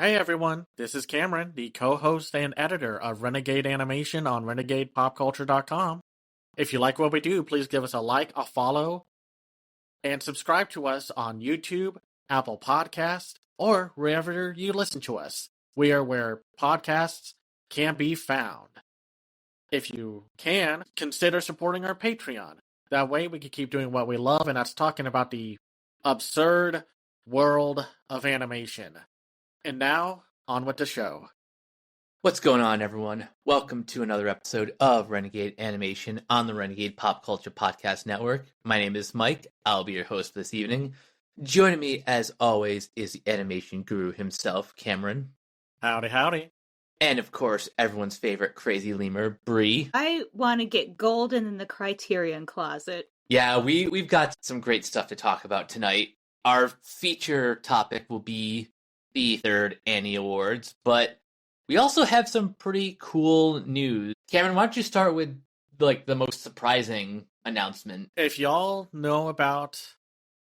Hey everyone, this is Cameron, the co-host and editor of Renegade Animation on renegadepopculture.com. If you like what we do, please give us a like, a follow, and subscribe to us on YouTube, Apple Podcasts, or wherever you listen to us. We are where podcasts can be found. If you can, consider supporting our Patreon. That way we can keep doing what we love, and that's talking about the absurd world of animation. And now, on with the show. What's going on, everyone? Welcome to another episode of Renegade Animation on the Renegade Pop Culture Podcast Network. My name is Mike. I'll be your host this evening. Joining me, as always, is the animation guru himself, Cameron. Howdy, howdy. And, of course, everyone's favorite Crazy Lemur, Bree. I want to get golden in the Criterion closet. Yeah, we've got some great stuff to talk about tonight. Our feature topic will be the third Annie Awards, but we also have some pretty cool news. Cameron, why don't you start with the most surprising announcement? If y'all know about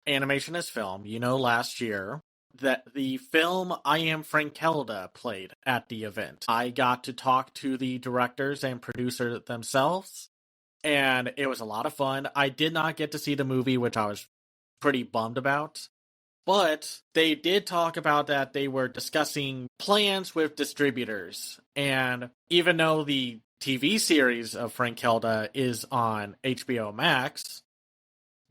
animation as film, you know last year that the film I Am Frankelda played at the event. I got to talk to the directors and producer themselves, and it was a lot of fun. I did not get to see the movie, which I was pretty bummed about. But they did talk about that they were discussing plans with distributors. And even though the TV series of Frankelda is on HBO Max,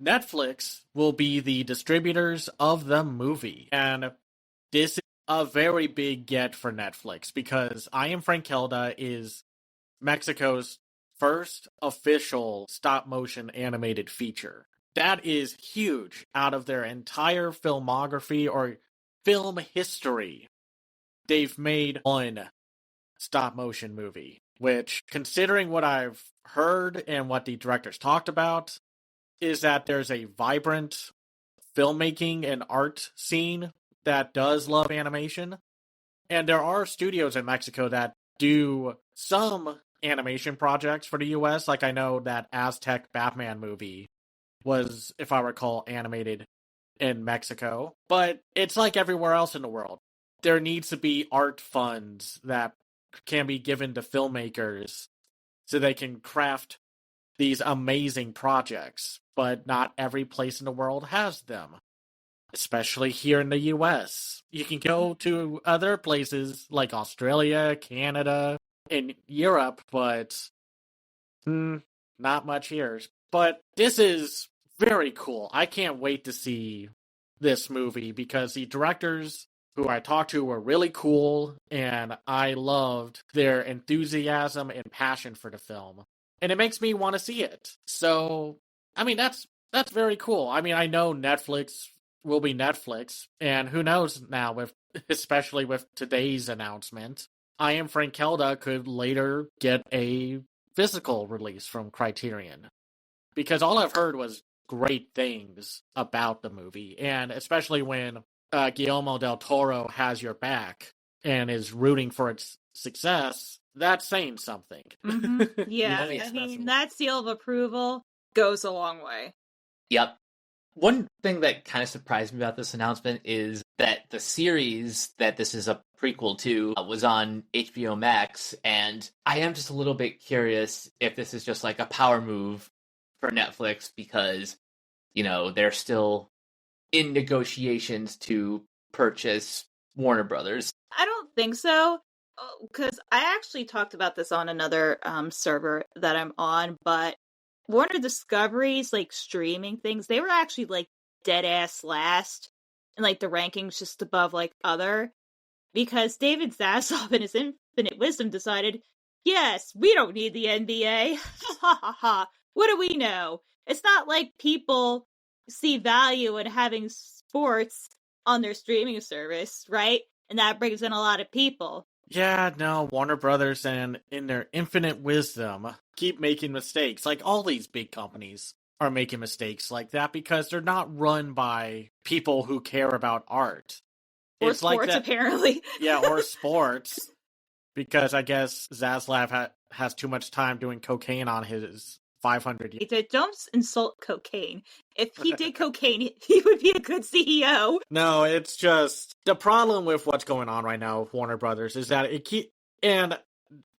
Netflix will be the distributors of the movie. And this is a very big get for Netflix because I Am Frankelda is Mexico's first official stop-motion animated feature. That is huge out of their entire filmography or film history. They've made one stop-motion movie, which, considering what I've heard and what the directors talked about, is that there's a vibrant filmmaking and art scene that does love animation. And there are studios in Mexico that do some animation projects for the US. Like I know that Aztec Batman movie was, if I recall, animated in Mexico. But it's like everywhere else in the world. There needs to be art funds that can be given to filmmakers so they can craft these amazing projects. But not every place in the world has them. Especially here in the US. You can go to other places like Australia, Canada, and Europe, but not much here. But this is very cool. I can't wait to see this movie because the directors who I talked to were really cool and I loved their enthusiasm and passion for the film. And it makes me want to see it. So, I mean, that's very cool. I mean, I know Netflix will be Netflix, and who knows now, especially with today's announcement, I Am Frankelda could later get a physical release from Criterion. Because all I've heard was great things about the movie, and especially when Guillermo del Toro has your back and is rooting for its success, that's saying something. Mm-hmm. Yeah, I mean, that seal of approval goes a long way. Yep. One thing that kind of surprised me about this announcement is that the series that this is a prequel to was on HBO Max, and I am just a little bit curious if this is just like a power move for Netflix because, you know, they're still in negotiations to purchase Warner Brothers. I don't think so, because I actually talked about this on another server that I'm on, but Warner Discovery's streaming things, they were actually dead ass last in the rankings just above other, because David Zaslav in his infinite wisdom decided, yes, we don't need the NBA. Ha ha ha. What do we know? It's not like people see value in having sports on their streaming service, right? And that brings in a lot of people. Yeah, no, Warner Brothers and in their infinite wisdom keep making mistakes. Like all these big companies are making mistakes like that because they're not run by people who care about art. Or it's sports, apparently. Yeah, or sports. Because I guess Zaslav has too much time doing cocaine on his 500 years. Don't insult cocaine. If he did cocaine, he would be a good CEO. No, it's just the problem with what's going on right now with Warner Brothers is that and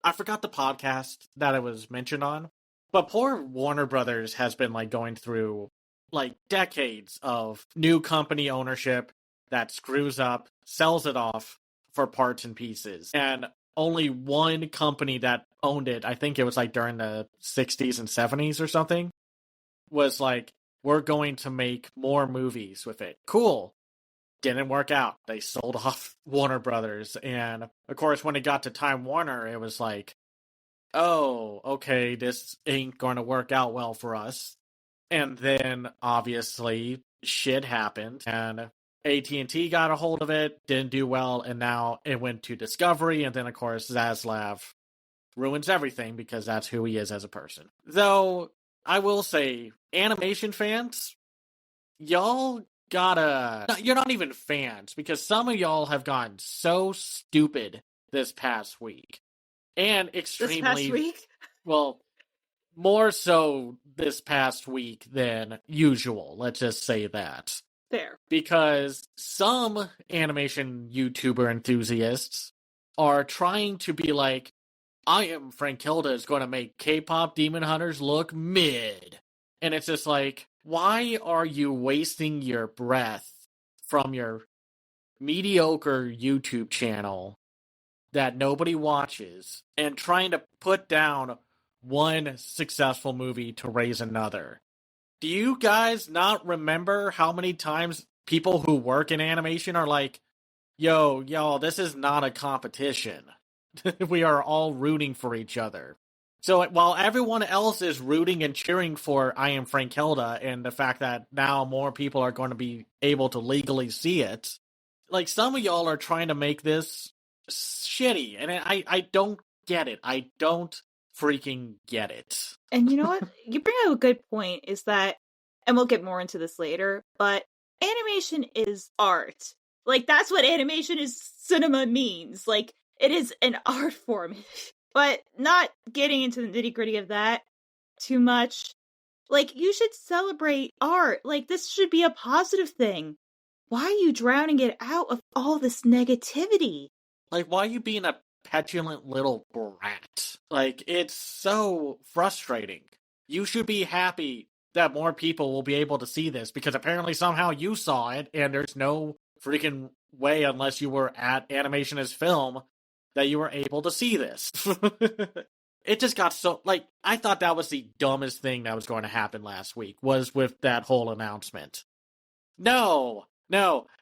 I forgot the podcast that it was mentioned on, but poor Warner Brothers has been like going through like decades of new company ownership that screws up, sells it off for parts and pieces. And only one company that owned it, I think it was like during the 60s and 70s or something, was like, we're going to make more movies with it. Cool. Didn't work out. They sold off Warner Brothers. And of course, when it got to Time Warner, it was like, oh, okay, this ain't going to work out well for us. And then obviously shit happened and AT&T got a hold of it, didn't do well, and now it went to Discovery, and then of course Zaslav ruins everything because that's who he is as a person. Though, I will say, animation fans, y'all gotta... You're not even fans, because some of y'all have gotten so stupid this past week. And extremely... This past week? Well, more so this past week than usual, let's just say that. Fair. Because some animation YouTuber enthusiasts are trying to be like, I am Frankilda is going to make K-pop Demon Hunters look mid. And it's just like, why are you wasting your breath from your mediocre YouTube channel that nobody watches and trying to put down one successful movie to raise another? Do you guys not remember how many times people who work in animation are like, yo, y'all, this is not a competition. We are all rooting for each other. So while everyone else is rooting and cheering for I Am Frankilda and the fact that now more people are going to be able to legally see it, like some of y'all are trying to make this shitty. And I don't get it. I don't freaking get it. And you know what? You bring up a good point is that, and we'll get more into this later, but animation is art. Like, that's what animation is cinema means. Like, it is an art form. But not getting into the nitty-gritty of that too much. Like, you should celebrate art. Like, this should be a positive thing. Why are you drowning it out of all this negativity? Like, why are you being a petulant little brat? Like, it's so frustrating. You should be happy that more people will be able to see this, because apparently somehow you saw it, and there's no freaking way, unless you were at Animation as Film, that you were able to see this. It just got so, like, I thought that was the dumbest thing that was going to happen last week, was with that whole announcement. No,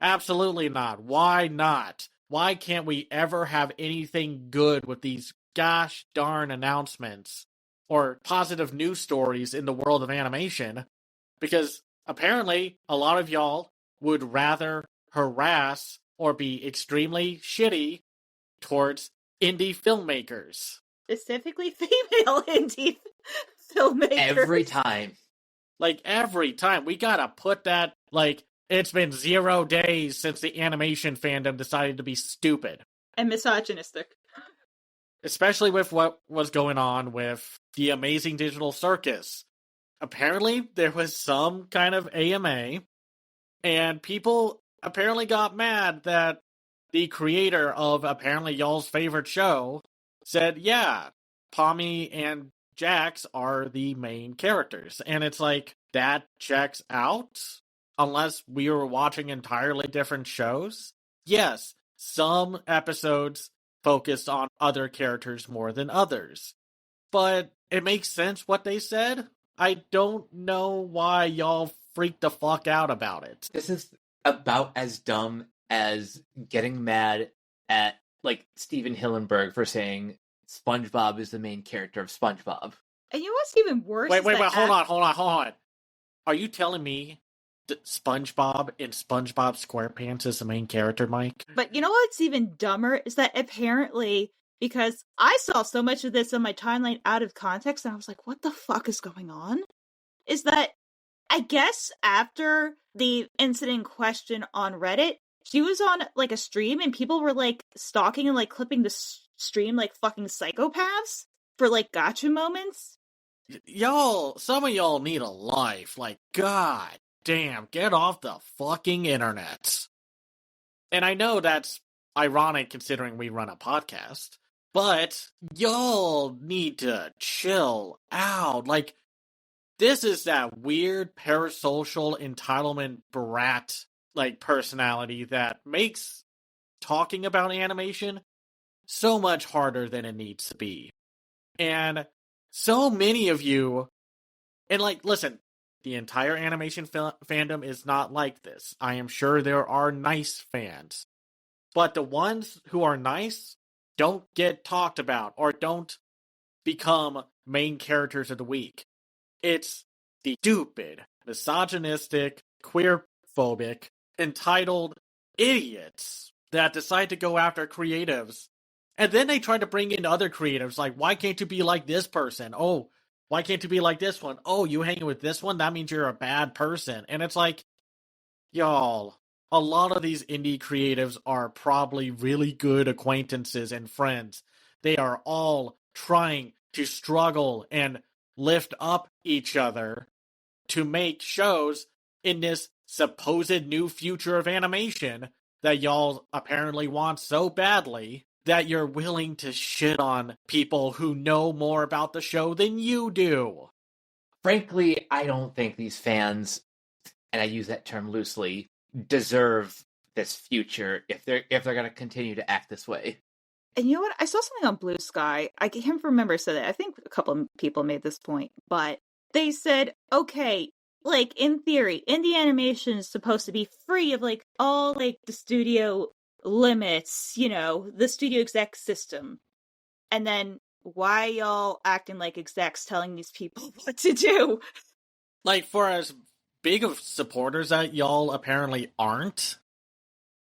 absolutely not. Why not? Why can't we ever have anything good with these gosh darn announcements or positive news stories in the world of animation? Because apparently a lot of y'all would rather harass or be extremely shitty towards indie filmmakers. Specifically female indie filmmakers. Every time. Like, every time. We gotta put that, like, it's been 0 days since the animation fandom decided to be stupid. And misogynistic. Especially with what was going on with the Amazing Digital Circus. Apparently, there was some kind of AMA, and people apparently got mad that the creator of apparently y'all's favorite show said, yeah, Pommy and Jax are the main characters. And it's like, that checks out? Unless we were watching entirely different shows? Yes, some episodes focused on other characters more than others. But it makes sense what they said. I don't know why y'all freaked the fuck out about it. This is about as dumb as getting mad at, like, Steven Hillenburg for saying SpongeBob is the main character of SpongeBob. And you know what's even worse? Wait, hold on. Are you telling me that SpongeBob in SpongeBob SquarePants is the main character, Mike? But you know what's even dumber is that apparently, because I saw so much of this on my timeline out of context, and I was like, what the fuck is going on? Is that, I guess after the incident in question on Reddit, she was on, like, a stream, and people were, like, stalking and, like, clipping the stream like fucking psychopaths for, like, gotcha moments. Some of y'all need a life. Like, god damn, get off the fucking internet. And I know that's ironic considering we run a podcast, but y'all need to chill out. Like, this is that weird parasocial entitlement brat like personality that makes talking about animation so much harder than it needs to be. And so many of you, and like, listen, the entire animation fandom is not like this. I am sure there are nice fans, but the ones who are nice don't get talked about or don't become main characters of the week. It's the stupid, misogynistic, queer-phobic, entitled idiots that decide to go after creatives. And then they try to bring in other creatives, like, why can't you be like this person? Oh, why can't you be like this one? Oh, you hanging with this one? That means you're a bad person. And it's like, y'all, a lot of these indie creatives are probably really good acquaintances and friends. They are all trying to struggle and lift up each other to make shows in this supposed new future of animation that y'all apparently want so badly that you're willing to shit on people who know more about the show than you do. Frankly, I don't think these fans, and I use that term loosely, deserve this future if they're going to continue to act this way. And you know what? I saw something on Blue Sky. I can't remember who said it. I think a couple of people made this point, but they said, okay, like in theory, indie animation is supposed to be free of like all like the studio limits, the studio exec system. And then why y'all acting like execs telling these people what to do? Like, for as big of supporters that y'all apparently aren't,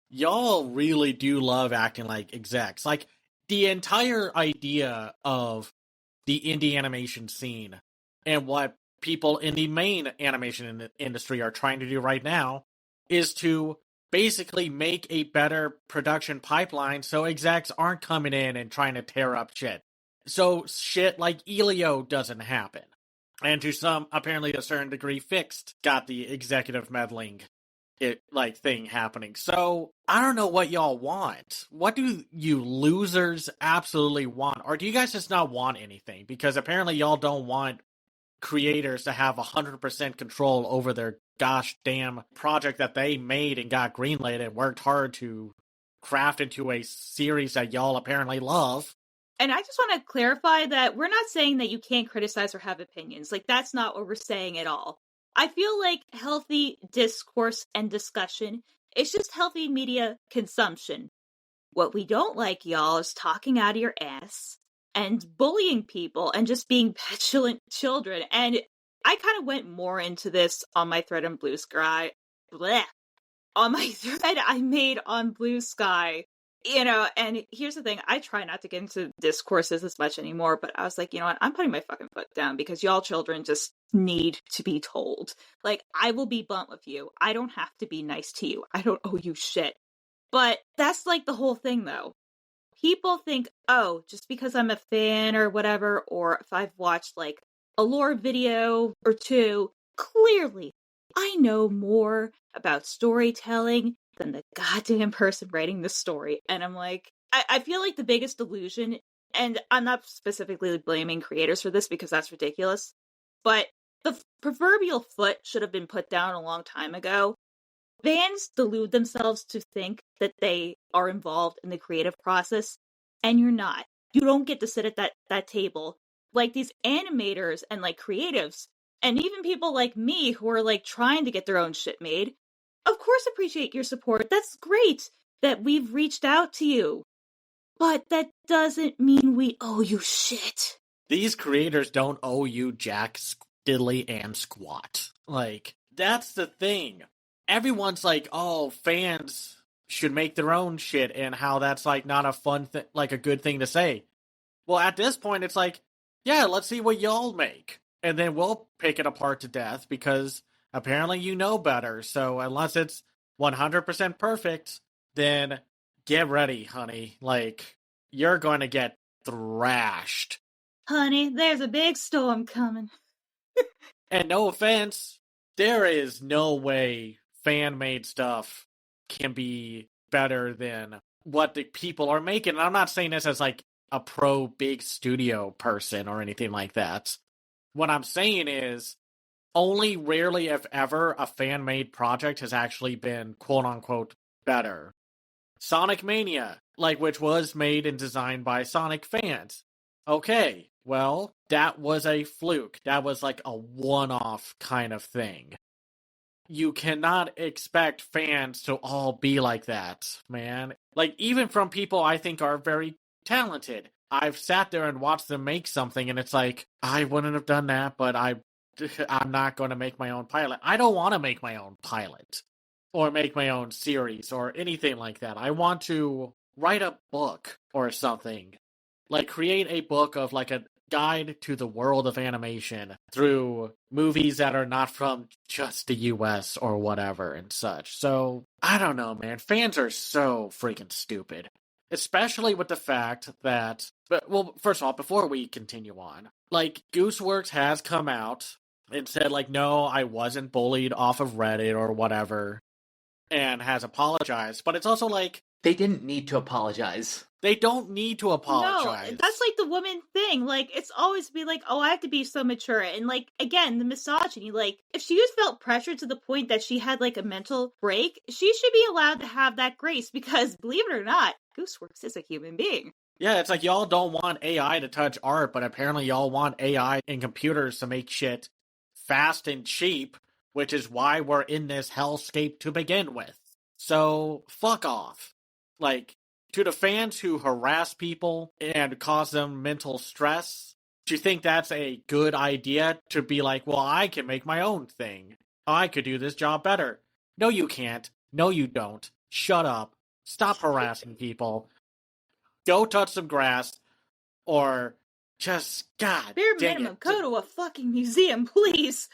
y'all really do love acting like execs. Like, the entire idea of the indie animation scene and what people in the main animation industry are trying to do right now is to basically make a better production pipeline so execs aren't coming in and trying to tear up shit. So shit like Elio doesn't happen. And to some, apparently a certain degree, Fixed got the executive meddling thing happening. So I don't know what y'all want. What do you losers absolutely want? Or do you guys just not want anything? Because apparently y'all don't want creators to have 100% control over their gosh damn project that they made and got greenlit and worked hard to craft into a series that y'all apparently love. And I just want to clarify that we're not saying that you can't criticize or have opinions. Like, that's not what we're saying at all. I feel like healthy discourse and discussion is just healthy media consumption. What we don't like, y'all, is talking out of your ass and bullying people and just being petulant children. And I kind of went more into this on my thread on Blue Sky. On my thread I made on Blue Sky. And here's the thing, I try not to get into discourses as much anymore, but I was like, you know what, I'm putting my fucking foot down because y'all children just need to be told. Like, I will be blunt with you. I don't have to be nice to you. I don't owe you shit. But that's like the whole thing, though. People think, oh, just because I'm a fan or whatever, or if I've watched like a lore video or two, clearly I know more about storytelling than the goddamn person writing the story. And I'm like, I feel like the biggest delusion, and I'm not specifically blaming creators for this because that's ridiculous, but the proverbial foot should have been put down a long time ago. Fans delude themselves to think that they are involved in the creative process, and you're not. You don't get to sit at that table. Like these animators and like creatives, and even people like me who are like trying to get their own shit made, of course appreciate your support. That's great that we've reached out to you. But that doesn't mean we owe you shit. These creators don't owe you jack diddly and squat. Like, that's the thing. Everyone's like, oh, fans should make their own shit and how that's like not a fun thing, like a good thing to say. Well, at this point, it's like, yeah, let's see what y'all make. And then we'll pick it apart to death because apparently you know better. So unless it's 100% perfect, then get ready, honey. Like, you're going to get thrashed. Honey, there's a big storm coming. And no offense, there is no way fan-made stuff can be better than what the people are making. And I'm not saying this as like a pro big studio person or anything like that. What I'm saying is only rarely, if ever, a fan-made project has actually been quote-unquote better. Sonic Mania, which was made and designed by Sonic fans. Okay, well, that was a fluke. That was like a one-off kind of thing. You cannot expect fans to all be like that, man. Even from people I think are very talented. I've sat there and watched them make something, and it's like, I wouldn't have done that, but I'm not going to make my own pilot. I don't want to make my own pilot or make my own series or anything like that. I want to write a book or something. Create a book of a guide to the world of animation through movies that are not from just the US or whatever and such. So, I don't know, man. Fans are so freaking stupid. Especially with the fact that, first of all, before we continue on, Gooseworks has come out and said, no, I wasn't bullied off of Reddit or whatever, and has apologized. But it's also they didn't need to apologize. They don't need to apologize. No, that's the woman thing. It's always be oh, I have to be so mature. And again, the misogyny. If she just felt pressured to the point that she had a mental break, she should be allowed to have that grace because, believe it or not, Gooseworks is a human being. Yeah, it's y'all don't want AI to touch art, but apparently y'all want AI and computers to make shit fast and cheap, which is why we're in this hellscape to begin with. So, fuck off. To the fans who harass people and cause them mental stress, do you think that's a good idea to be well, I can make my own thing. I could do this job better. No, you can't. No, you don't. Shut up. Stop harassing people. Go touch some grass, or just, God bare dang minimum, it. go to a fucking museum, please.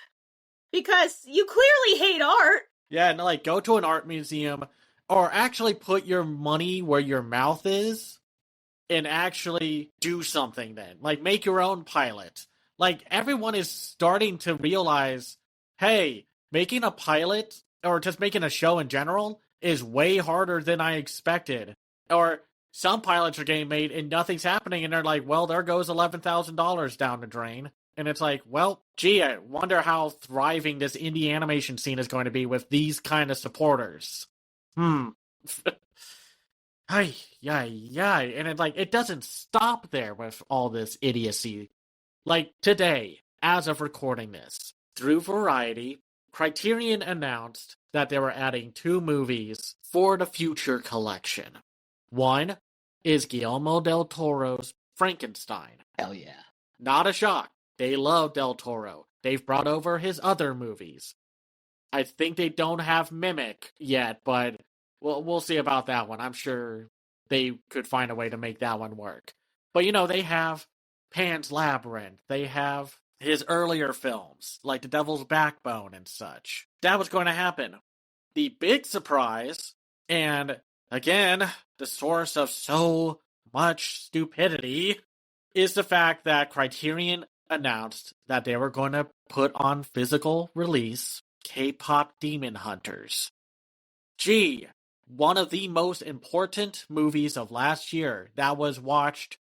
Because you clearly hate art. Yeah, and go to an art museum, or actually put your money where your mouth is, and actually do something then. Make your own pilot. Everyone is starting to realize, hey, making a pilot, or just making a show in general, is way harder than I expected. Or some pilots are getting made and nothing's happening, and they're well, there goes $11,000 down the drain. And it's well, gee, I wonder how thriving this indie animation scene is going to be with these kind of supporters. Ay, and it doesn't stop there with all this idiocy. Today, as of recording this, through Variety, Criterion announced that they were adding 2 movies for the Future Collection. One is Guillermo del Toro's Frankenstein. Hell yeah. Not a shock. They love Del Toro. They've brought over his other movies. I think they don't have Mimic yet, but we'll see about that one. I'm sure they could find a way to make that one work. But, they have Pan's Labyrinth. They have his earlier films, like The Devil's Backbone and such. That was going to happen. The big surprise, and again, the source of so much stupidity, is the fact that Criterion announced that they were going to put on physical release K-pop Demon Hunters. Gee, one of the most important movies of last year that was watched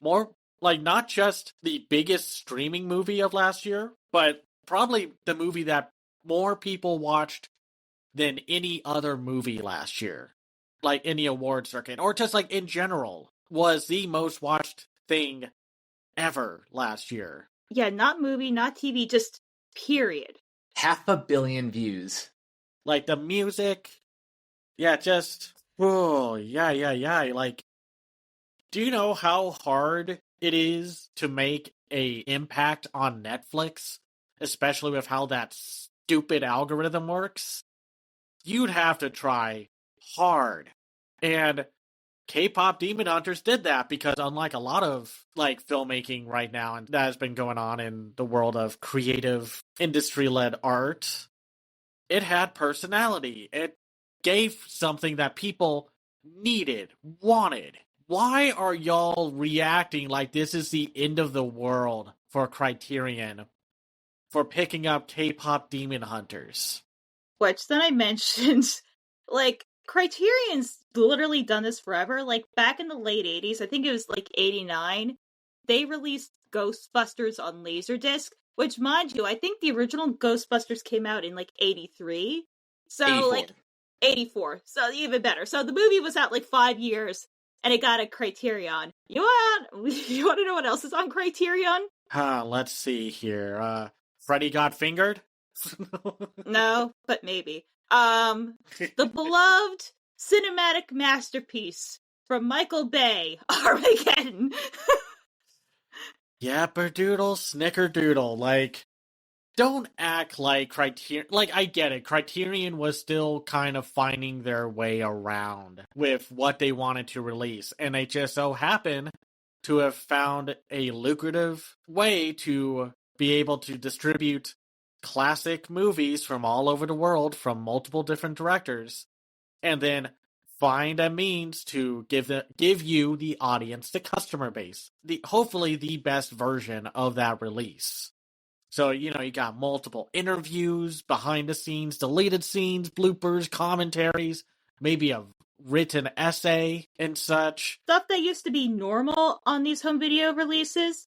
more, not just the biggest streaming movie of last year, but probably the movie that more people watched than any other movie last year. In the award circuit, or just in general, was the most watched thing ever last year. Yeah, not movie, not TV, just period. 500 million views. The music, yeah, just, oh, yeah. Do you know how hard it is to make a impact on Netflix? Especially with how that stupid algorithm works? You'd have to try hard. And K-pop Demon Hunters did that because unlike a lot of filmmaking right now and that has been going on in the world of creative industry-led art, it had personality. It gave something that people needed, wanted. why are y'all reacting like this is the end of the world for Criterion for picking up K-pop Demon Hunters? Which then I mentioned, like, Criterion's literally done this forever. Like, back in the late 80s, I think it was like 89, they released Ghostbusters on Laserdisc, which, mind you, I think the original Ghostbusters came out in like 83. So, 84. like, 84. So, even better. So, the movie was out like 5 years, and it got a Criterion. You want to know what else is on Criterion? Let's see here. Freddy Got Fingered? No, but maybe. The beloved cinematic masterpiece from Michael Bay, Armageddon. Yapperdoodle, snickerdoodle. Like, don't act like Criterion. Like, I get it. Criterion was still kind of finding their way around with what they wanted to release. And they just so happen to have found a lucrative way to be able to distribute classic movies from all over the world from multiple different directors, and then find a means to give you, the audience, the customer base, hopefully the best version of that release. So, you got multiple interviews, behind the scenes, deleted scenes, bloopers, commentaries, maybe a written essay and such. Stuff that used to be normal on these home video releases,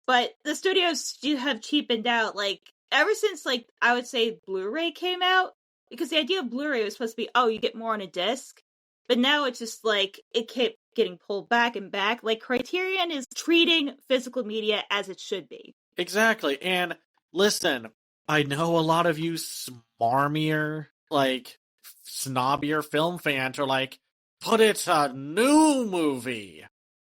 but the studios have cheapened out, like, ever since, like, I would say Blu-ray came out, because the idea of Blu-ray was supposed to be, you get more on a disc, but now it's just, like, it kept getting pulled back and back. Like, Criterion is treating physical media as it should be. Exactly, and listen, I know a lot of you smarmier, like, snobbier film fans are like, but it's a new movie!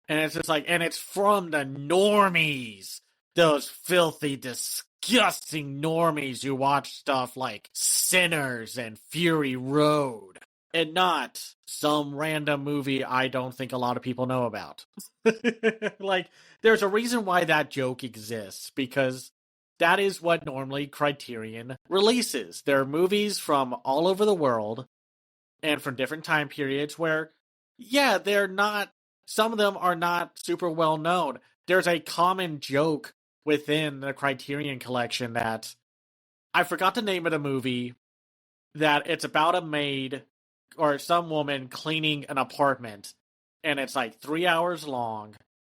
And it's just like, and it's from the normies! Those filthy, disgusting normies who watch stuff like Sinners and Fury Road, and not some random movie I don't think a lot of people know about. Like, there's a reason why that joke exists, because that is what normally Criterion releases. They're movies from all over the world and from different time periods where, yeah, some of them are not super well known. There's a common joke within the Criterion collection that I forgot the name of the movie, that it's about a maid or some woman cleaning an apartment, and it's like 3 hours long,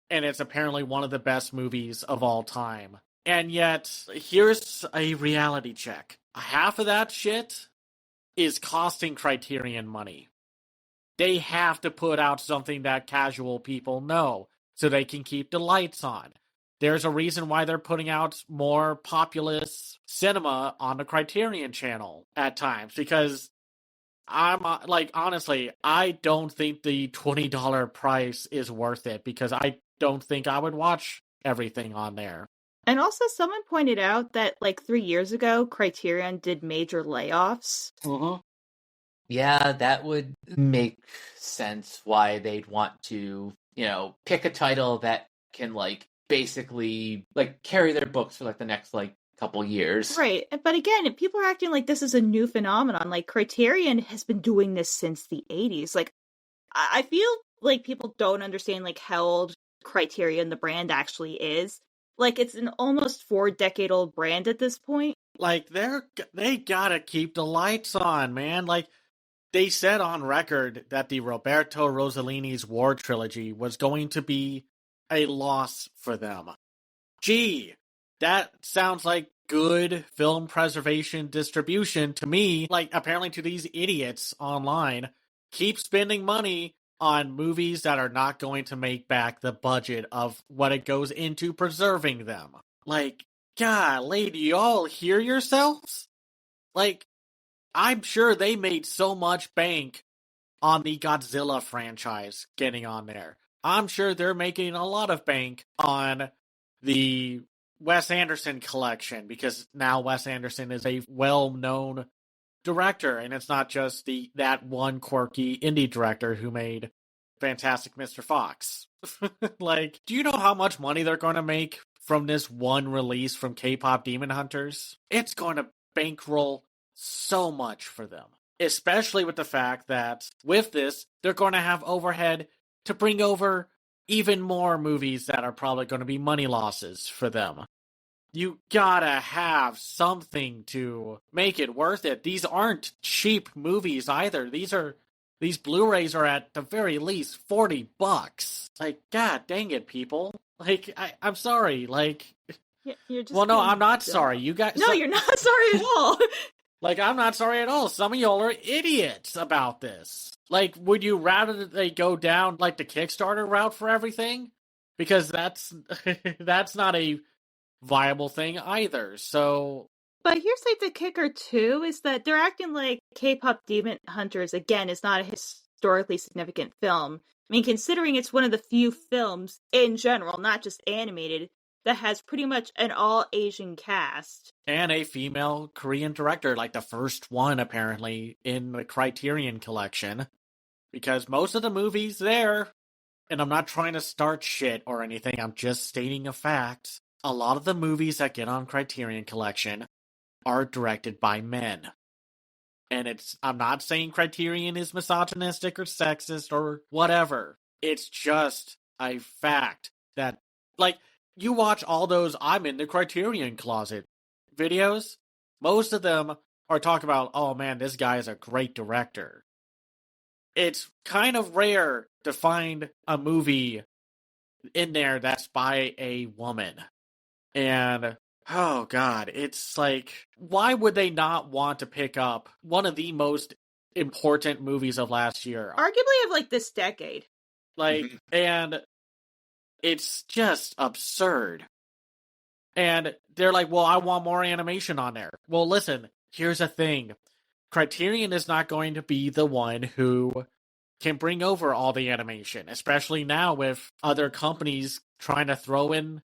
and it's apparently one of the best movies of all time. And yet, here's a reality check. Half of that shit is costing Criterion money. They have to put out something that casual people know so they can keep the lights on. There's a reason why they're putting out more populist cinema on the Criterion channel at times, because I'm like, honestly, I don't think the $20 price is worth it, because I don't think I would watch everything on there. And also, someone pointed out that, like, 3 years ago, Criterion did major layoffs. Mm-hmm. Yeah, that would make sense why they'd want to, pick a title that can, like, basically, like, carry their books for, like, the next, like, couple years. Right. But again, people are acting like this is a new phenomenon. Like, Criterion has been doing this since the 80s. Like, I feel like people don't understand, like, how old Criterion, the brand, actually is. Like, it's an almost 4-decade-old brand at this point. Like, they gotta keep the lights on, man. Like, they said on record that the Roberto Rossellini's War trilogy was going to be a loss for them. Gee, that sounds like good film preservation distribution to me. Like, apparently to these idiots online, keep spending money on movies that are not going to make back the budget of what it goes into preserving them. Like, golly, do you all hear yourselves? Like, I'm sure they made so much bank on the Godzilla franchise getting on there. I'm sure they're making a lot of bank on the Wes Anderson collection, because now Wes Anderson is a well-known director, and it's not just that one quirky indie director who made Fantastic Mr. Fox. Like, do you know how much money they're going to make from this one release from K-pop Demon Hunters? It's going to bankroll so much for them, especially with the fact that with this, they're going to have overhead to bring over even more movies that are probably going to be money losses for them. You gotta have something to make it worth it. These aren't cheap movies either. These Blu-rays are at the very least $40. Like, god dang it, people. Like, I'm sorry. Like, you're just well, no, I'm not dumb. sorry. You guys, No, you're not sorry at all. like, I'm not sorry at all. Some of y'all are idiots about this. Like, would you rather they go down like the Kickstarter route for everything? Because that's not a viable thing either. So, but here's like the kicker too, is that they're acting like K-pop Demon Hunters again is not a historically significant film. I mean, considering it's one of the few films in general, not just animated, that has pretty much an all Asian cast and a female Korean director, like the first one apparently in the Criterion collection, because most of the movies there, and I'm not trying to start shit or anything, I'm just stating a fact. A lot of the movies that get on Criterion Collection are directed by men. And I'm not saying Criterion is misogynistic or sexist or whatever. It's just a fact that, like, you watch all those I'm in the Criterion Closet videos, most of them are talking about, oh man, this guy is a great director. It's kind of rare to find a movie in there that's by a woman. And, oh god, it's like, why would they not want to pick up one of the most important movies of last year? arguably of like this decade. Like, and it's just absurd. And they're like, well, I want more animation on there. Well, listen, here's the thing. Criterion is not going to be the one who can bring over all the animation, especially now with other companies trying to throw in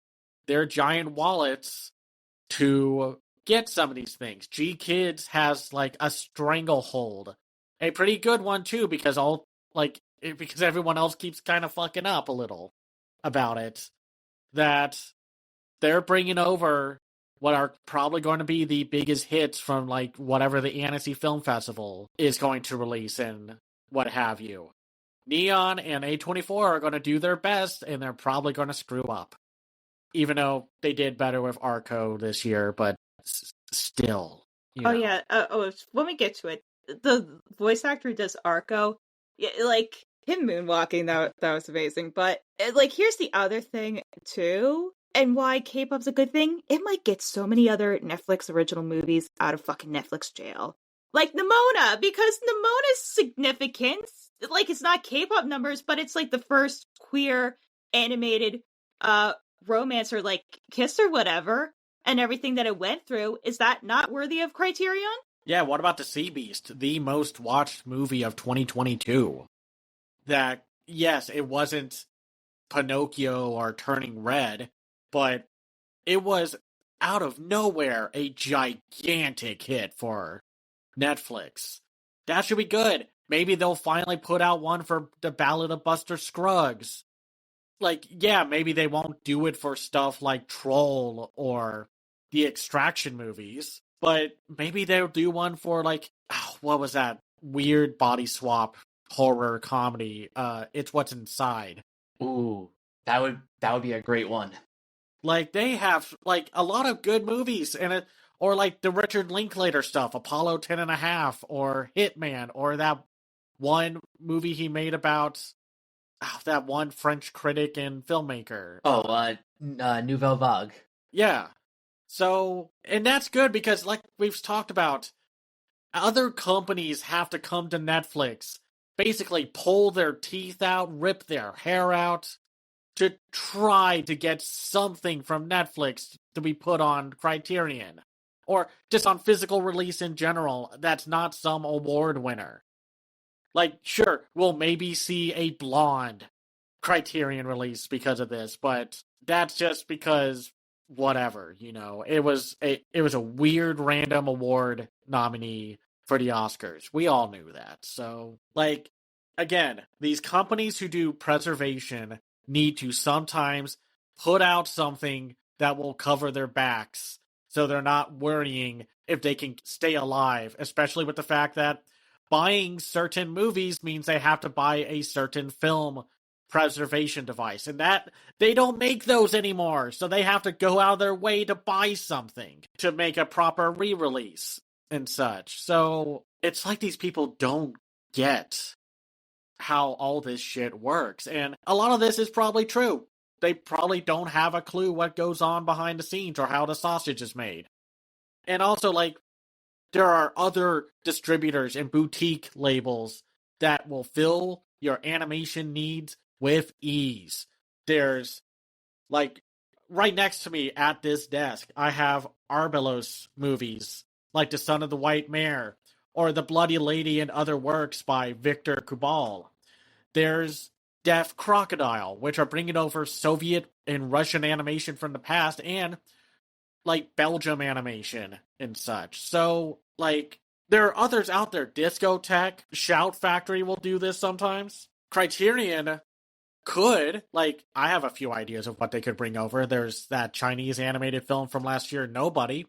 their giant wallets to get some of these things. G-Kids has like a stranglehold. A pretty good one too, because because everyone else keeps kind of fucking up a little about it. That they're bringing over what are probably going to be the biggest hits from like whatever the Annecy Film Festival is going to release and what have you. Neon and A24 are going to do their best, and they're probably going to screw up. Even though they did better with Arco this year, but still. Yeah. When we get to it, the voice actor who does Arco, yeah, like him moonwalking, that was amazing. But like, here's the other thing too, and why K-pop's a good thing. It might get so many other Netflix original movies out of fucking Netflix jail, like Nimona, because Nimona's significance, like, it's not K-pop numbers, but it's like the first queer animated romance or like kiss or whatever, and everything that it went through. Is that not worthy of Criterion? Yeah, what about The Sea Beast, the most watched movie of 2022? That, yes, it wasn't Pinocchio or Turning Red, but it was out of nowhere a gigantic hit for Netflix. That should be good. Maybe they'll finally put out one for The Ballad of Buster Scruggs. Like, yeah, maybe they won't do it for stuff like Troll or the Extraction movies, but maybe they'll do one for like, what was that weird body swap horror comedy? It's What's Inside. Ooh, that would be a great one. Like, they have like a lot of good movies in it, or like the Richard Linklater stuff, Apollo 10.5, or Hitman, or that one movie he made about that one French critic and filmmaker. Nouvelle Vague. Yeah. So, and that's good because, like we've talked about, other companies have to come to Netflix, basically pull their teeth out, rip their hair out, to try to get something from Netflix to be put on Criterion. Or just on physical release in general, that's not some award winner. Like, sure, we'll maybe see a Blonde Criterion release because of this, but that's just because whatever, it was a weird random award nominee for the Oscars. We all knew that. So, like, again, these companies who do preservation need to sometimes put out something that will cover their backs so they're not worrying if they can stay alive, especially with the fact that buying certain movies means they have to buy a certain film preservation device, and that they don't make those anymore, so they have to go out of their way to buy something to make a proper re-release and such. So it's like these people don't get how all this shit works, and a lot of this is probably true. They probably don't have a clue what goes on behind the scenes or how the sausage is made. And also, like, there are other distributors and boutique labels that will fill your animation needs with ease. There's, like, right next to me at this desk, I have Arbelos movies, like The Son of the White Mare, or The Bloody Lady and Other Works by Victor Kubal. There's Deaf Crocodile, which are bringing over Soviet and Russian animation from the past, and like Belgium animation and such. So, like, there are others out there. Discotech, Shout Factory will do this sometimes. Criterion could, like, I have a few ideas of what they could bring over. There's that Chinese animated film from last year, Nobody.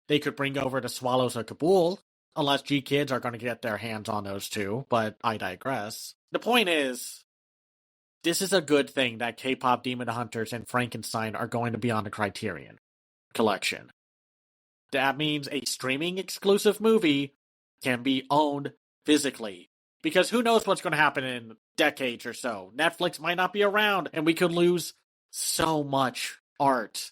They could bring over The Swallows of Kabul, unless G-Kids are going to get their hands on those too, but I digress. The point is, this is a good thing that K-pop Demon Hunters and Frankenstein are going to be on the Criterion collection. That means a streaming exclusive movie can be owned physically. Because who knows what's going to happen in decades or so. Netflix might not be around, and we could lose so much art.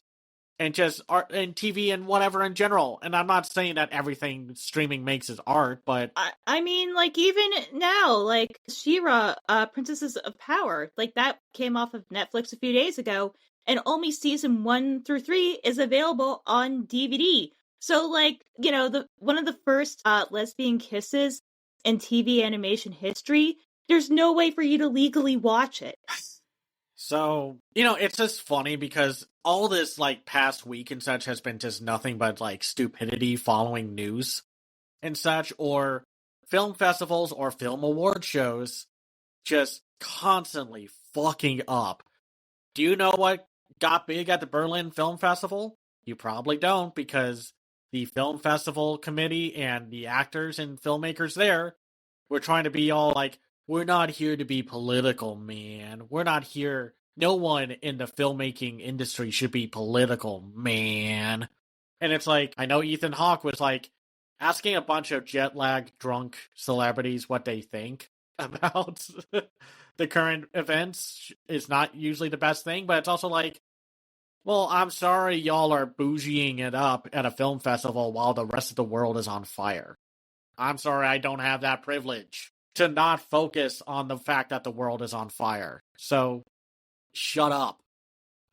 And just art and TV and whatever in general. And I'm not saying that everything streaming makes is art, but I mean, like, even now, like, She-Ra, Princesses of Power, like, that came off of Netflix a few days ago, and only season 1 through 3 is available on DVD. So, like, you know, one of the first lesbian kisses in TV animation history, there's no way for you to legally watch it. So, you know, it's just funny because all this, like, past week and such has been just nothing but, like, stupidity following news and such, or film festivals or film award shows just constantly fucking up. Do you know what got big at the Berlin Film Festival? You probably don't, because the film festival committee and the actors and filmmakers there were trying to be all like, we're not here to be political, man. We're not here. No one in the filmmaking industry should be political, man. And it's like, I know Ethan Hawke was like asking a bunch of jet lag drunk celebrities what they think about the current events is not usually the best thing, but it's also like, well, I'm sorry y'all are bougieing it up at a film festival while the rest of the world is on fire. I'm sorry I don't have that privilege to not focus on the fact that the world is on fire. So, shut up.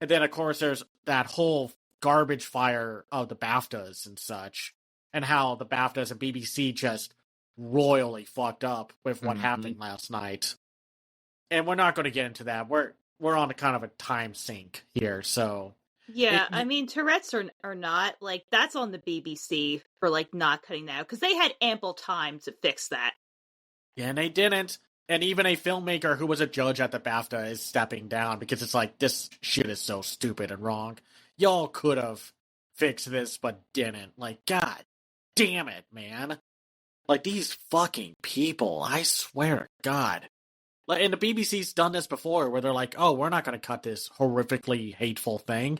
And then, of course, there's that whole garbage fire of the BAFTAs and such, and how the BAFTAs and BBC just royally fucked up with what happened last night. And we're not going to get into that. We're on a kind of a time sink here, so... Yeah, I mean, Tourette's or not, like, that's on the BBC for, like, not cutting that out, because they had ample time to fix that. Yeah, and they didn't. And even a filmmaker who was a judge at the BAFTA is stepping down because it's like, this shit is so stupid and wrong. Y'all could have fixed this, but didn't. Like, god damn it, man. Like, these fucking people, I swear to God. Like, and the BBC's done this before, where they're like, oh, we're not going to cut this horrifically hateful thing.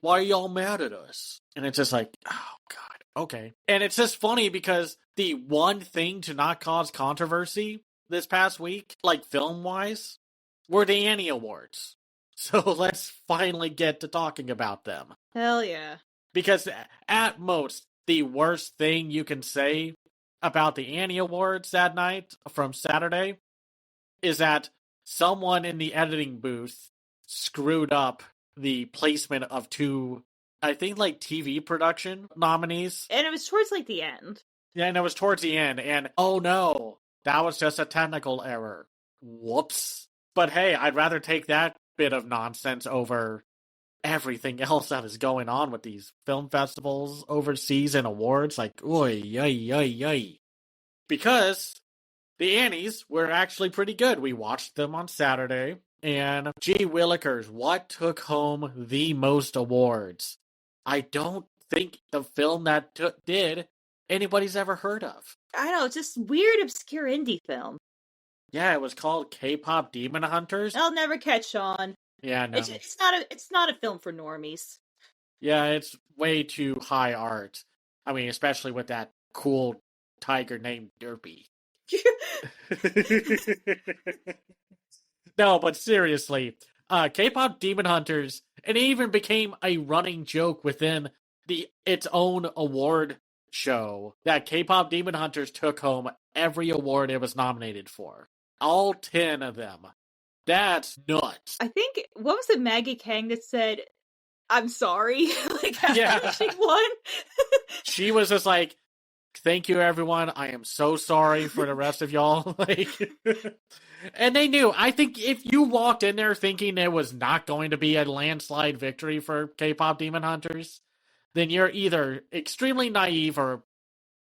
Why are y'all mad at us? And it's just like, oh, God, okay. And it's just funny because the one thing to not cause controversy this past week, like film-wise, were the Annie Awards. So let's finally get to talking about them. Hell yeah. Because at most, the worst thing you can say about the Annie Awards that night from Saturday is that someone in the editing booth screwed up the placement of two, I think, like, TV production nominees. And it was towards, like, the end. Yeah, and it was towards the end, and oh no, that was just a technical error. Whoops. But hey, I'd rather take that bit of nonsense over everything else that is going on with these film festivals overseas and awards. Like, oy, yay, yay, yay. Because the Annies were actually pretty good. We watched them on Saturday, and gee willikers, what took home the most awards? I don't think the film that did anybody's ever heard of. I know, it's just weird, obscure indie film. Yeah, it was called K-pop Demon Hunters. I'll never catch on. Yeah, no. It's not a film for normies. Yeah, it's way too high art. I mean, especially with that cool tiger named Derpy. No, but seriously, K-pop Demon Hunters, and it even became a running joke within its own award show that K-pop Demon Hunters took home every award it was nominated for. All 10 of them. That's nuts. I think, what was it, Maggie Kang that said, I'm sorry, like, after Yeah. she won? She was just like, thank you, everyone. I am so sorry for the rest of y'all. Like, and they knew. I think if you walked in there thinking it was not going to be a landslide victory for K-pop Demon Hunters, then you're either extremely naive or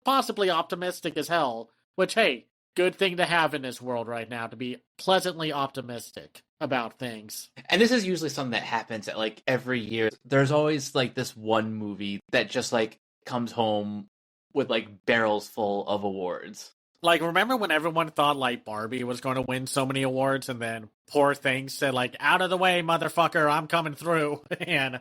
possibly optimistic as hell. Which, hey, good thing to have in this world right now, to be pleasantly optimistic about things. And this is usually something that happens at like every year. There's always like this one movie that just like comes home with like barrels full of awards. Like, remember when everyone thought, like, Barbie was going to win so many awards, and then Poor Things said, like, out of the way, motherfucker, I'm coming through, and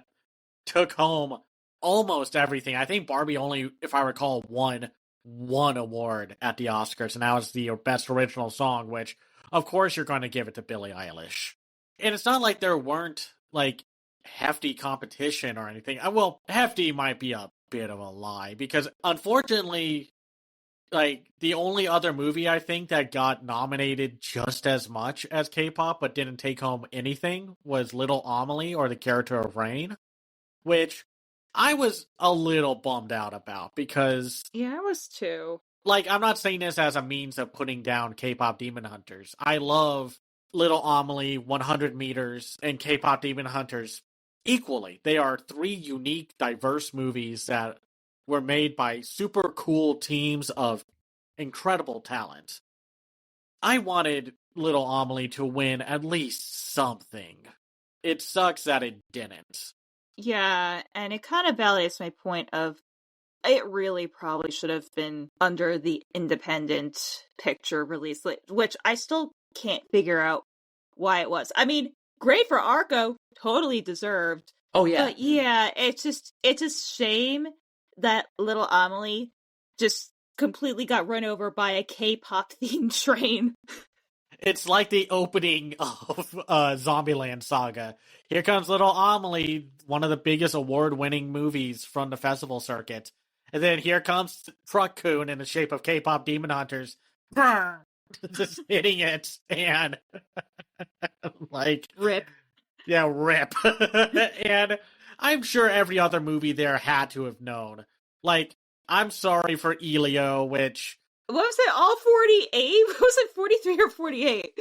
took home almost everything. I think Barbie only, if I recall, won one award at the Oscars, and that was the Best Original Song, which, of course, you're going to give it to Billie Eilish. And it's not like there weren't, like, hefty competition or anything. Well, hefty might be a bit of a lie, because, unfortunately, like, the only other movie I think that got nominated just as much as K-pop but didn't take home anything was Little Amelie, or The Character of Rain, which I was a little bummed out about because, Yeah, I was too. like, I'm not saying this as a means of putting down K-pop Demon Hunters. I love Little Amelie, 100 Meters, and K-pop Demon Hunters equally. They are three unique, diverse movies that were made by super cool teams of incredible talent. I wanted Little Amelie to win at least something. It sucks that it didn't. Yeah, and it kind of validates my point of it really probably should have been under the independent picture release, which I still can't figure out why it was. I mean, great for Arco, totally deserved. Oh yeah. But yeah, it's a shame that Little Amelie just completely got run over by a K-pop themed train. It's like the opening of Zombieland Saga. Here comes Little Amelie, one of the biggest award-winning movies from the festival circuit. And then here comes Truck Coon in the shape of K-pop Demon Hunters. Just hitting it, and like... Rip. Yeah, rip. And I'm sure every other movie there had to have known. Like, I'm sorry for Elio, which... What was it, all 48? Was it 43 or 48?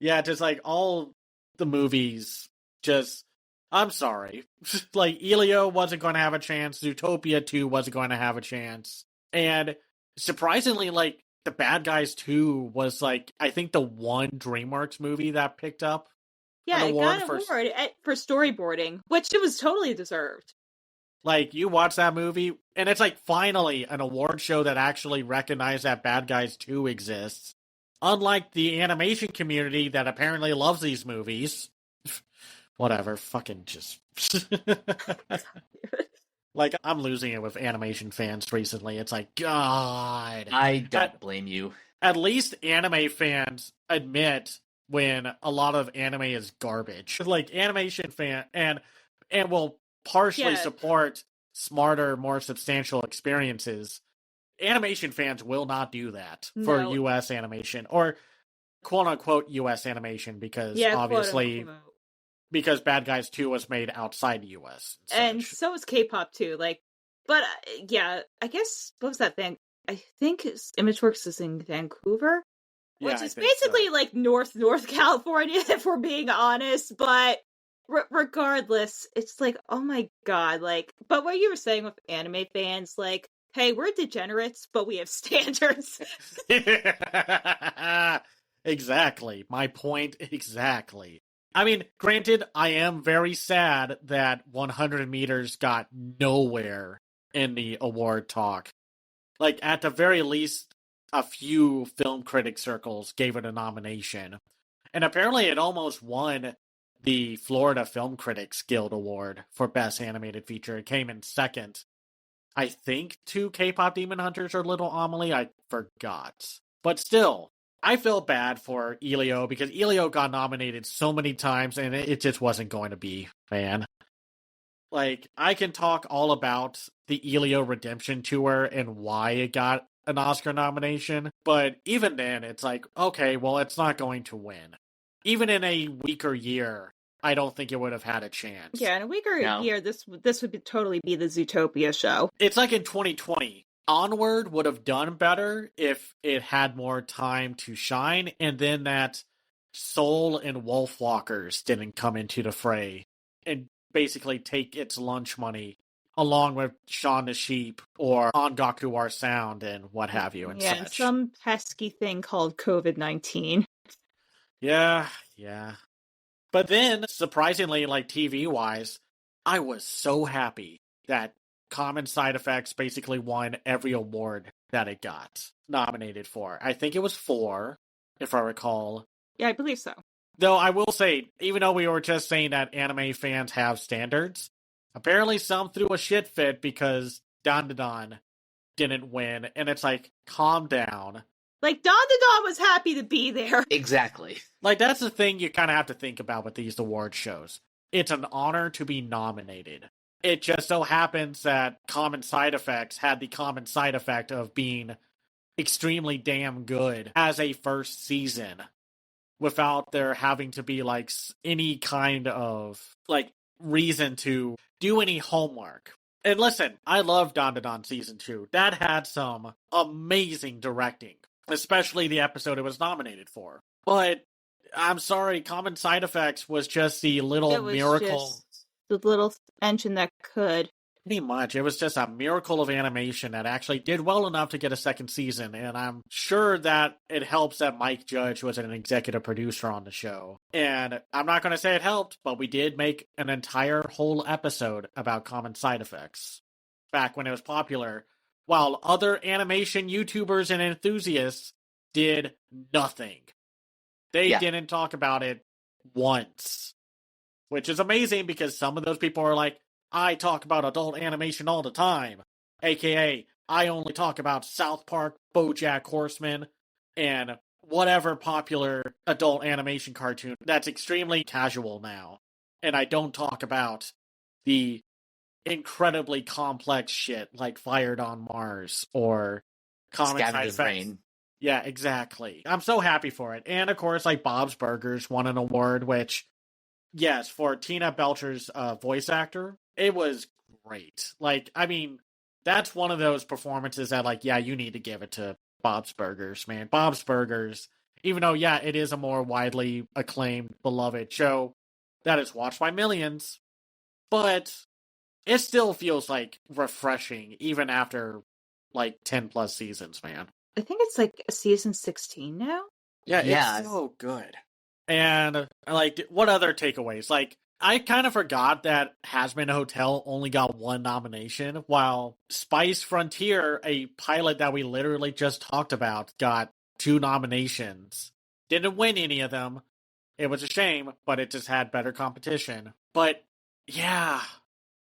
Yeah, just like all the movies, just... I'm sorry. Like, Elio wasn't going to have a chance, Zootopia 2 wasn't going to have a chance. And surprisingly, like, The Bad Guys 2 was, like, I think the one DreamWorks movie that picked up. Yeah, it got an for award for storyboarding, which it was totally deserved. Like, you watch that movie, and it's like finally an award show that actually recognized that Bad Guys 2 exists. Unlike the animation community that apparently loves these movies. Whatever, fucking just... Like, I'm losing it with animation fans recently. It's like, God. I don't blame you. At least anime fans admit when a lot of anime is garbage. Like, animation and will partially support smarter, more substantial experiences. Animation fans will not do that for US animation, or quote-unquote US animation, because obviously, because Bad Guys 2 was made outside the US. And so is K-pop too, like, but yeah, I guess, what was that thing? I think ImageWorks is in Vancouver? Which is basically like North California, if we're being honest, but regardless, it's like, oh my god, like, but what you were saying with anime fans, like, hey, we're degenerates, but we have standards. Exactly. My point exactly. I mean, granted, I am very sad that 100 Meters got nowhere in the award talk. Like, at the very least, a few film critic circles gave it a nomination. And apparently it almost won the Florida Film Critics Guild Award for Best Animated Feature. It came in second, I think, to K-Pop Demon Hunters or Little Amelie. I forgot. But still, I feel bad for Elio because Elio got nominated so many times and it just wasn't going to be, man. Like, I can talk all about the Elio Redemption Tour and why it got an Oscar nomination, but even then, it's like, okay, well, it's not going to win. Even in a weaker year, I don't think it would have had a chance. Yeah, in a weaker year, this would totally be the Zootopia show. It's like in 2020. Onward would have done better if it had more time to shine, and then that Soul and Wolfwalkers didn't come into the fray and basically take its lunch money along with Shaun the Sheep or Ongaku Our Sound and what have you and yeah, such. some pesky thing called COVID-19. Yeah. But then, surprisingly, like TV-wise, I was so happy that Common Side Effects basically won every award that it got nominated for. I think it was 4, if I recall. Yeah, I believe so. Though I will say, even though we were just saying that anime fans have standards, apparently some threw a shit fit because Dan didn't win, and it's like, calm down. Like, Don was happy to be there. Exactly. Like, that's the thing you kind of have to think about with these award shows. It's an honor to be nominated. It just so happens that Common Side Effects had the common side effect of being extremely damn good as a first season without there having to be, like, any kind of, like, reason to do any homework. And listen, I love Don Season 2. That had some amazing directing, especially the episode it was nominated for. But I'm sorry, Common Side Effects was just the little miracle. Just the little engine that could. Pretty much. It was just a miracle of animation that actually did well enough to get a second season, and I'm sure that it helps that Mike Judge was an executive producer on the show. And I'm not going to say it helped, but we did make an entire whole episode about Common Side Effects back when it was popular, while other animation YouTubers and enthusiasts did nothing. They didn't talk about it once, which is amazing because some of those people are like, I talk about adult animation all the time, aka I only talk about South Park, BoJack Horseman, and whatever popular adult animation cartoon that's extremely casual now. And I don't talk about the incredibly complex shit like Fired on Mars or Common Side Effects. Brain. Yeah, exactly. I'm so happy for it. And of course, like Bob's Burgers won an award, which, yes, for Tina Belcher's voice actor, it was great. Like, I mean, that's one of those performances that, like, yeah, you need to give it to Bob's Burgers, man. Bob's Burgers, even though, yeah, it is a more widely acclaimed, beloved show that is watched by millions, but it still feels, like, refreshing, even after, like, 10 plus seasons, man. I think it's, like, season 16 now? Yeah, it's so good. And, like, what other takeaways? Like, I kind of forgot that Hazbin Hotel only got 1 nomination, while Spice Frontier, a pilot that we literally just talked about, got 2 nominations. Didn't win any of them. It was a shame, but it just had better competition. But, yeah,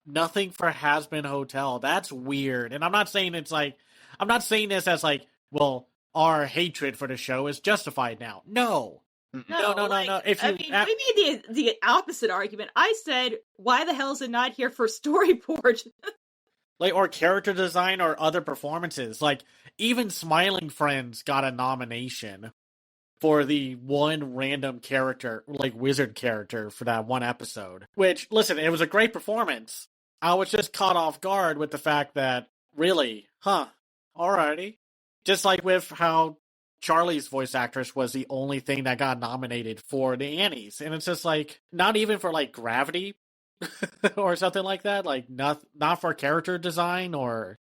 nothing for Hazbin Hotel. That's weird. And I'm not saying this as, like, well, our hatred for the show is justified now. No. No. If you, we made the opposite argument. I said, why the hell is it not here for storyboard? like, or character design or other performances. Like, even Smiling Friends got a nomination for the one random character, like wizard character, for that one episode. Which, listen, it was a great performance. I was just caught off guard with the fact that, really? Huh. Alrighty. Just like with how Charlie's voice actress was the only thing that got nominated for the Annies. And it's just like, not even for like Gravity or something like that. Like, not for character design or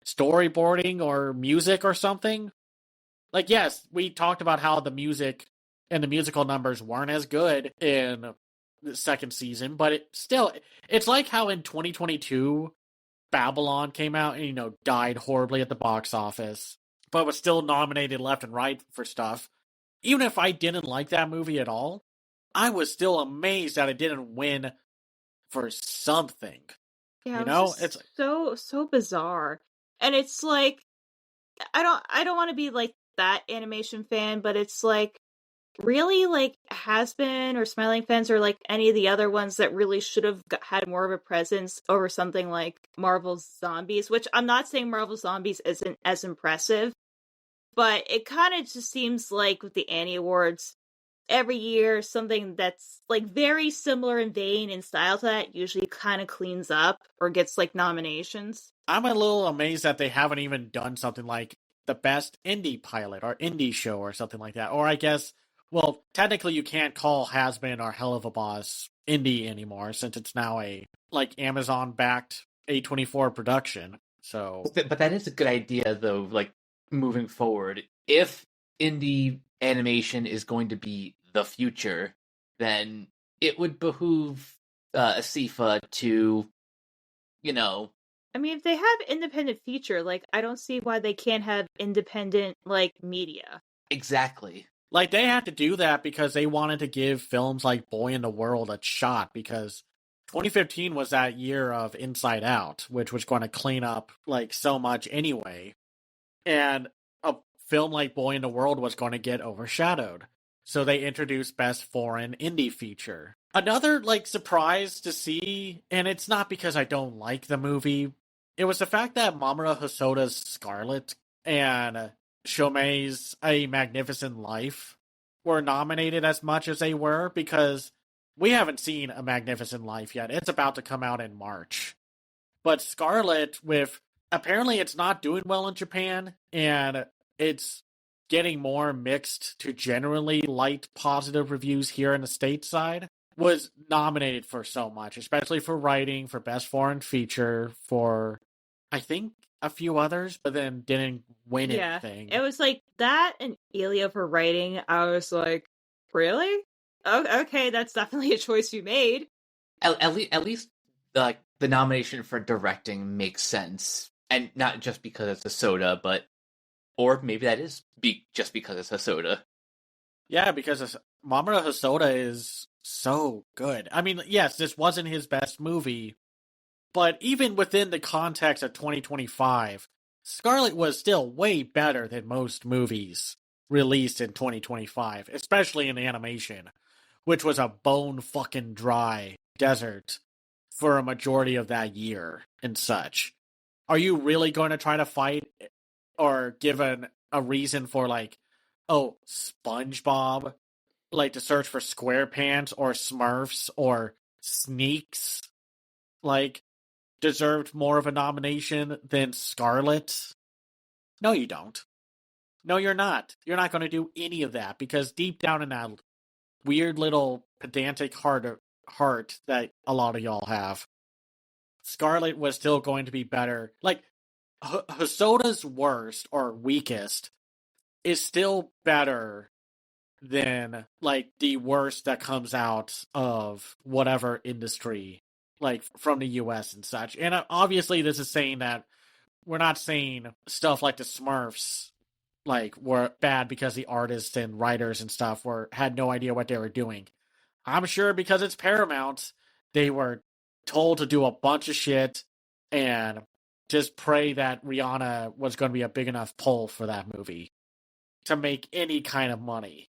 storyboarding or music or something. Like, yes, we talked about how the music and the musical numbers weren't as good in the second season, but it's like how in 2022, Babylon came out and, died horribly at the box office. but was still nominated left and right for stuff. Even if I didn't like that movie at all, I was still amazed that it didn't win for something. Yeah, You it was know, just it's so bizarre. And it's like I don't want to be like that animation fan, but it's like really like Has-Been or Smiling Fence or like any of the other ones that really should have had more of a presence over something like Marvel's Zombies, which I'm not saying Marvel Zombies isn't as impressive, but it kind of just seems like with the Annie Awards every year, something that's like very similar in vein and style to that usually kind of cleans up or gets like nominations. I'm a little amazed that they haven't even done something like the best indie pilot or indie show or something like that. Or I guess, well, technically you can't call Has Been or Hell of a Boss indie anymore since it's now a like Amazon backed A24 production. So But that is a good idea, though. Like moving forward, if indie animation is going to be the future, then it would behoove Asifa to, you know, I mean, if they have independent feature, like I don't see why they can't have independent like media. exactly. like they had to do that because they wanted to give films like Boy in the World a shot because 2015 was that year of Inside Out, which was going to clean up like so much anyway. And a film like Boy in the World was going to get overshadowed. So they introduced Best Foreign Indie Feature. Another like surprise to see, and it's not because I don't like the movie, it was the fact that Mamoru Hosoda's Scarlet and Shomei's A Magnificent Life were nominated as much as they were because we haven't seen A Magnificent Life yet. It's about to come out in March. But Scarlet, with apparently it's not doing well in Japan, and it's getting more mixed to generally light positive reviews here in the stateside, was nominated for so much, especially for writing, for Best Foreign Feature, for I think a few others, but then didn't win Yeah, anything. it was like that and Elia for writing. I was like, really? Oh, okay, that's definitely a choice you made. At least like the nomination for directing makes sense, and not just because it's a soda, but or maybe that is just because it's a soda. Yeah, because Mamoru Hosoda is so good. I mean, yes, this wasn't his best movie, but even within the context of 2025, Scarlet was still way better than most movies released in 2025, especially in animation, which was a bone fucking dry desert for a majority of that year and such. Are you really going to try to fight or give a reason for like, oh, SpongeBob, like to search for SquarePants or Smurfs or Sneaks, like deserved more of a nomination than Scarlet? No, you don't. No, you're not. You're not going to do any of that because deep down in that weird little pedantic heart that a lot of y'all have, Scarlet was still going to be better. Like, Hosoda's worst or weakest is still better than, like, the worst that comes out of whatever industry, like, from the US and such. And obviously, this is saying that we're not saying stuff like the Smurfs, like, were bad because the artists and writers and stuff had no idea what they were doing. I'm sure because it's Paramount, they were told to do a bunch of shit and just pray that Rihanna was going to be a big enough pull for that movie to make any kind of money.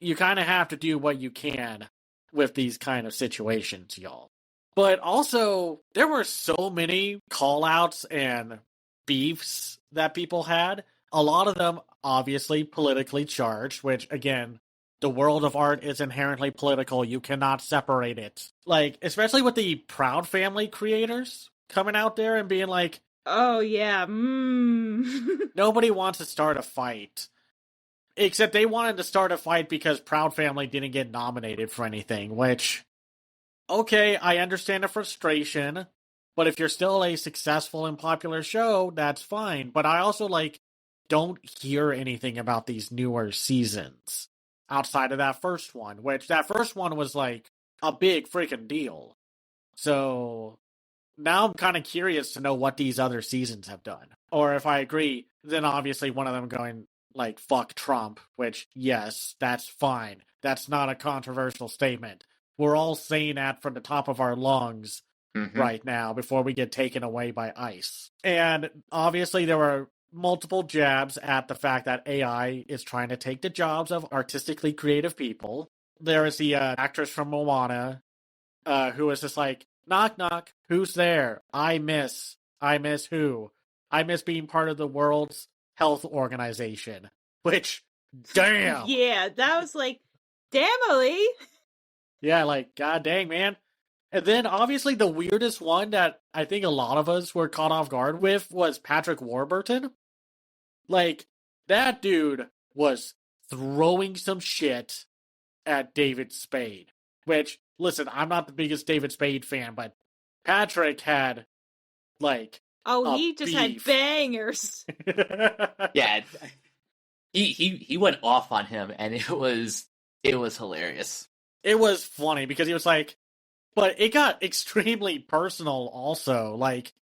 You kind of have to do what you can with these kind of situations, y'all. But also, there were so many call-outs and beefs that people had. A lot of them obviously politically charged, which, again, the world of art is inherently political. You cannot separate it. Like, especially with the Proud Family creators coming out there and being like, oh, yeah. nobody wants to start a fight. Except they wanted to start a fight because Proud Family didn't get nominated for anything, which, okay, I understand the frustration, but if you're still a successful and popular show, that's fine. But I also, like, don't hear anything about these newer seasons outside of that first one, which that first one was, like, a big freaking deal. So now I'm kind of curious to know what these other seasons have done. Or if I agree, then obviously one of them going, like, fuck Trump, which, yes, that's fine. That's not a controversial statement. We're all saying that from the top of our lungs right now before we get taken away by ICE. And obviously there were multiple jabs at the fact that AI is trying to take the jobs of artistically creative people. There is the actress from Moana who was just like, knock, knock, who's there? I miss who? I miss being part of the World's Health Organization. Which, damn! Yeah, that was like, damn, Ali! Yeah, like, god dang, man. And then, obviously, the weirdest one that I think a lot of us were caught off guard with was Patrick Warburton. Like, that dude was throwing some shit at David Spade. Which, listen, I'm not the biggest David Spade fan, but Patrick had, like, he just had bangers. Yeah, he went off on him, and it was hilarious. It was funny because he was like, but it got extremely personal also. Like,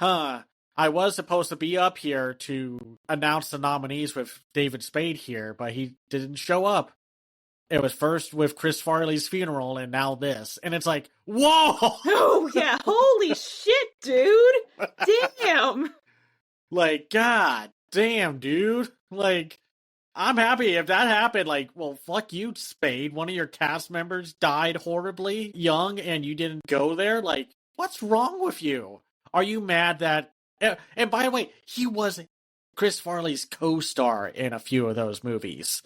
I was supposed to be up here to announce the nominees with David Spade here, but he didn't show up. It was first with Chris Farley's funeral and now this. And it's like, whoa! Oh, yeah. Holy shit, dude. Damn. Like, god damn, dude. Like, I'm happy if that happened. Like, well, fuck you, Spade. One of your cast members died horribly young and you didn't go there. Like, what's wrong with you? Are you mad that... And by the way, he was Chris Farley's co-star in a few of those movies.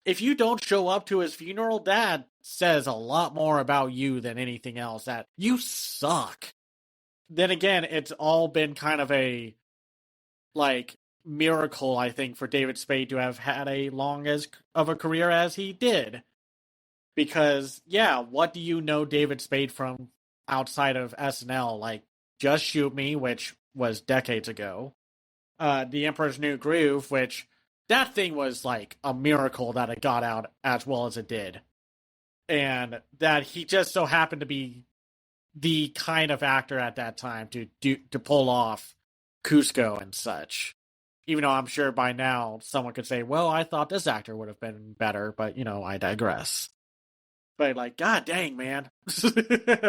If you don't show up to his funeral, that says a lot more about you than anything else. That you suck. Then again, it's all been kind of a, like, miracle, I think, for David Spade to have had a long as of a career as he did. Because, yeah, what do you know David Spade from outside of SNL? Like, Just Shoot Me, which was decades ago. The Emperor's New Groove, which... that thing was like a miracle that it got out as well as it did. And that he just so happened to be the kind of actor at that time to pull off Cusco and such. Even though I'm sure by now someone could say, well, I thought this actor would have been better, but, you know, I digress. But, like, god dang, man.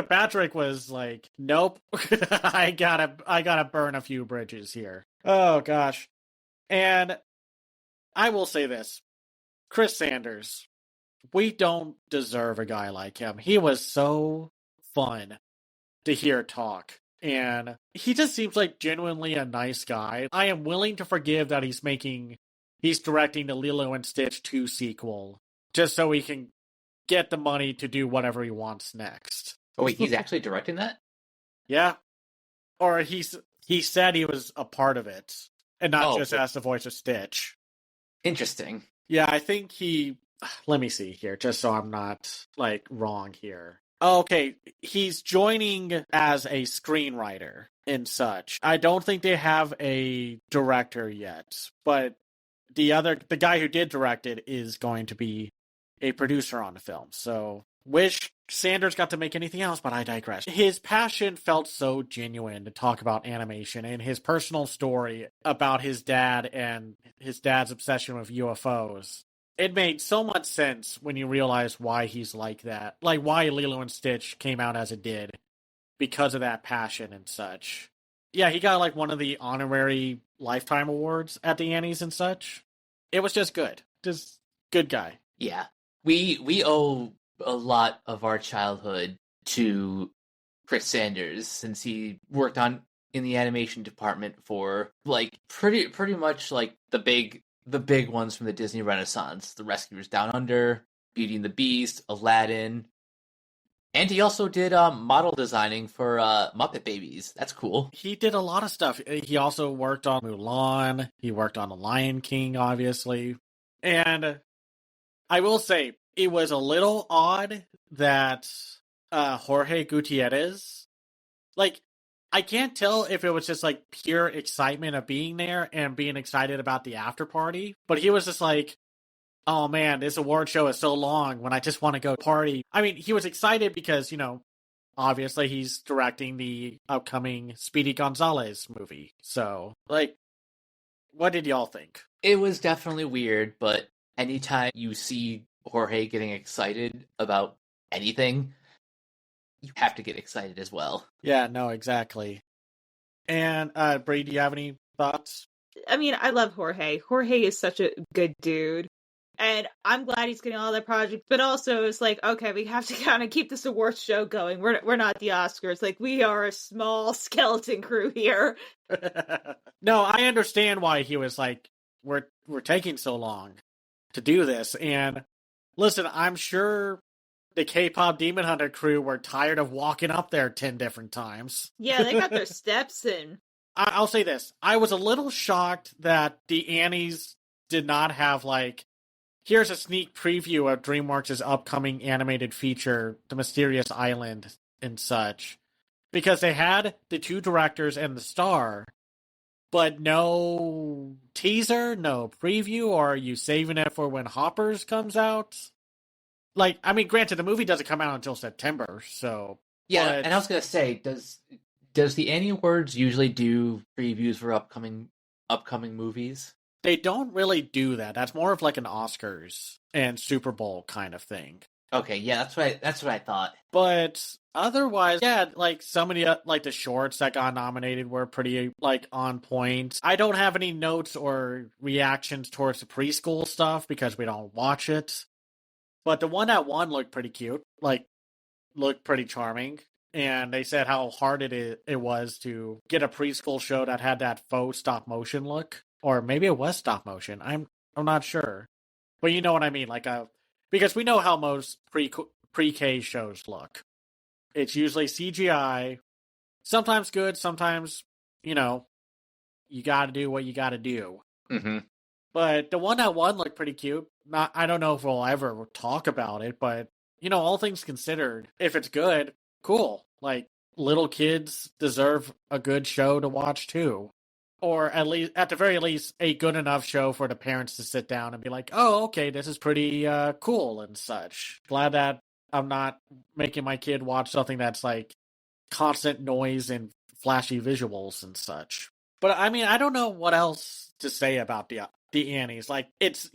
Patrick was like, nope, I gotta burn a few bridges here. Oh, gosh. And I will say this. Chris Sanders, we don't deserve a guy like him. He was so fun to hear talk. And he just seems like genuinely a nice guy. I am willing to forgive that he's directing the Lilo and Stitch 2 sequel. Just so he can get the money to do whatever he wants next. Oh wait, he's actually directing that? Yeah. Or he said he was a part of it. And not just as the voice of Stitch. Interesting. Yeah, I think let me see here, just so I'm not, like, wrong here. Oh, okay, he's joining as a screenwriter and such. I don't think they have a director yet, but the guy who did direct it is going to be a producer on the film, so wish Sanders got to make anything else, but I digress. His passion felt so genuine to talk about animation, and his personal story about his dad and his dad's obsession with UFOs. It made so much sense when you realize why he's like that. Like, why Lilo and Stitch came out as it did. Because of that passion and such. Yeah, he got, like, one of the honorary Lifetime Awards at the Annies and such. It was just good. Just good guy. Yeah. We owe a lot of our childhood to Chris Sanders, since he worked in the animation department for, like, pretty much like the big ones from the Disney Renaissance: The Rescuers Down Under, Beauty and the Beast, Aladdin, and he also did model designing for Muppet Babies. That's cool. He did a lot of stuff. He also worked on Mulan. He worked on The Lion King, obviously, and I will say, it was a little odd that Jorge Gutierrez, like, I can't tell if it was just, like, pure excitement of being there and being excited about the after party, but he was just like, oh man, this award show is so long when I just want to go party. I mean, he was excited because, you know, obviously he's directing the upcoming Speedy Gonzalez movie, so, like, What did y'all think? It was definitely weird, but anytime you see Jorge getting excited about anything, you have to get excited as well. Yeah, no, exactly. And Bree, do you have any thoughts? I mean, I love Jorge. Jorge is such a good dude. And I'm glad he's getting all that projects, but also it's like, okay, we have to kind of keep this awards show going. We're not the Oscars. Like, we are a small skeleton crew here. No, I understand why he was like, we're taking so long to do this. And listen, I'm sure the K-pop Demon Hunter crew were tired of walking up there 10 different times. Yeah, they got their steps in. I'll say this. I was a little shocked that the Annies did not have, like, here's a sneak preview of DreamWorks' upcoming animated feature, The Mysterious Island, and such. Because they had the two directors and the star, but no teaser, no preview, or are you saving it for when Hoppers comes out? Like, I mean, granted, the movie doesn't come out until September, so... Yeah, but... and I was going to say, does the Annie Awards usually do previews for upcoming movies? They don't really do that. That's more of like an Oscars and Super Bowl kind of thing. Okay, yeah, that's what I thought. But otherwise, yeah, like some of the like the shorts that got nominated were pretty like on point. I don't have any notes or reactions towards the preschool stuff because we don't watch it. But the one that won looked pretty cute, like looked pretty charming. And they said how hard it was to get a preschool show that had that faux stop motion look, or maybe it was stop motion. I'm not sure, but you know what I mean. Like because we know how most pre-K shows look. It's usually CGI, sometimes good, sometimes you got to do what you got to do. Mm-hmm. But the one that won looked pretty cute. I don't know if we'll ever talk about it, but all things considered, if it's good, cool. Like, little kids deserve a good show to watch too. Or at the very least, a good enough show for the parents to sit down and be like, oh, okay, this is pretty cool and such. Glad that I'm not making my kid watch something that's like constant noise and flashy visuals and such. But I mean, I don't know what else to say about the Annies. Like, does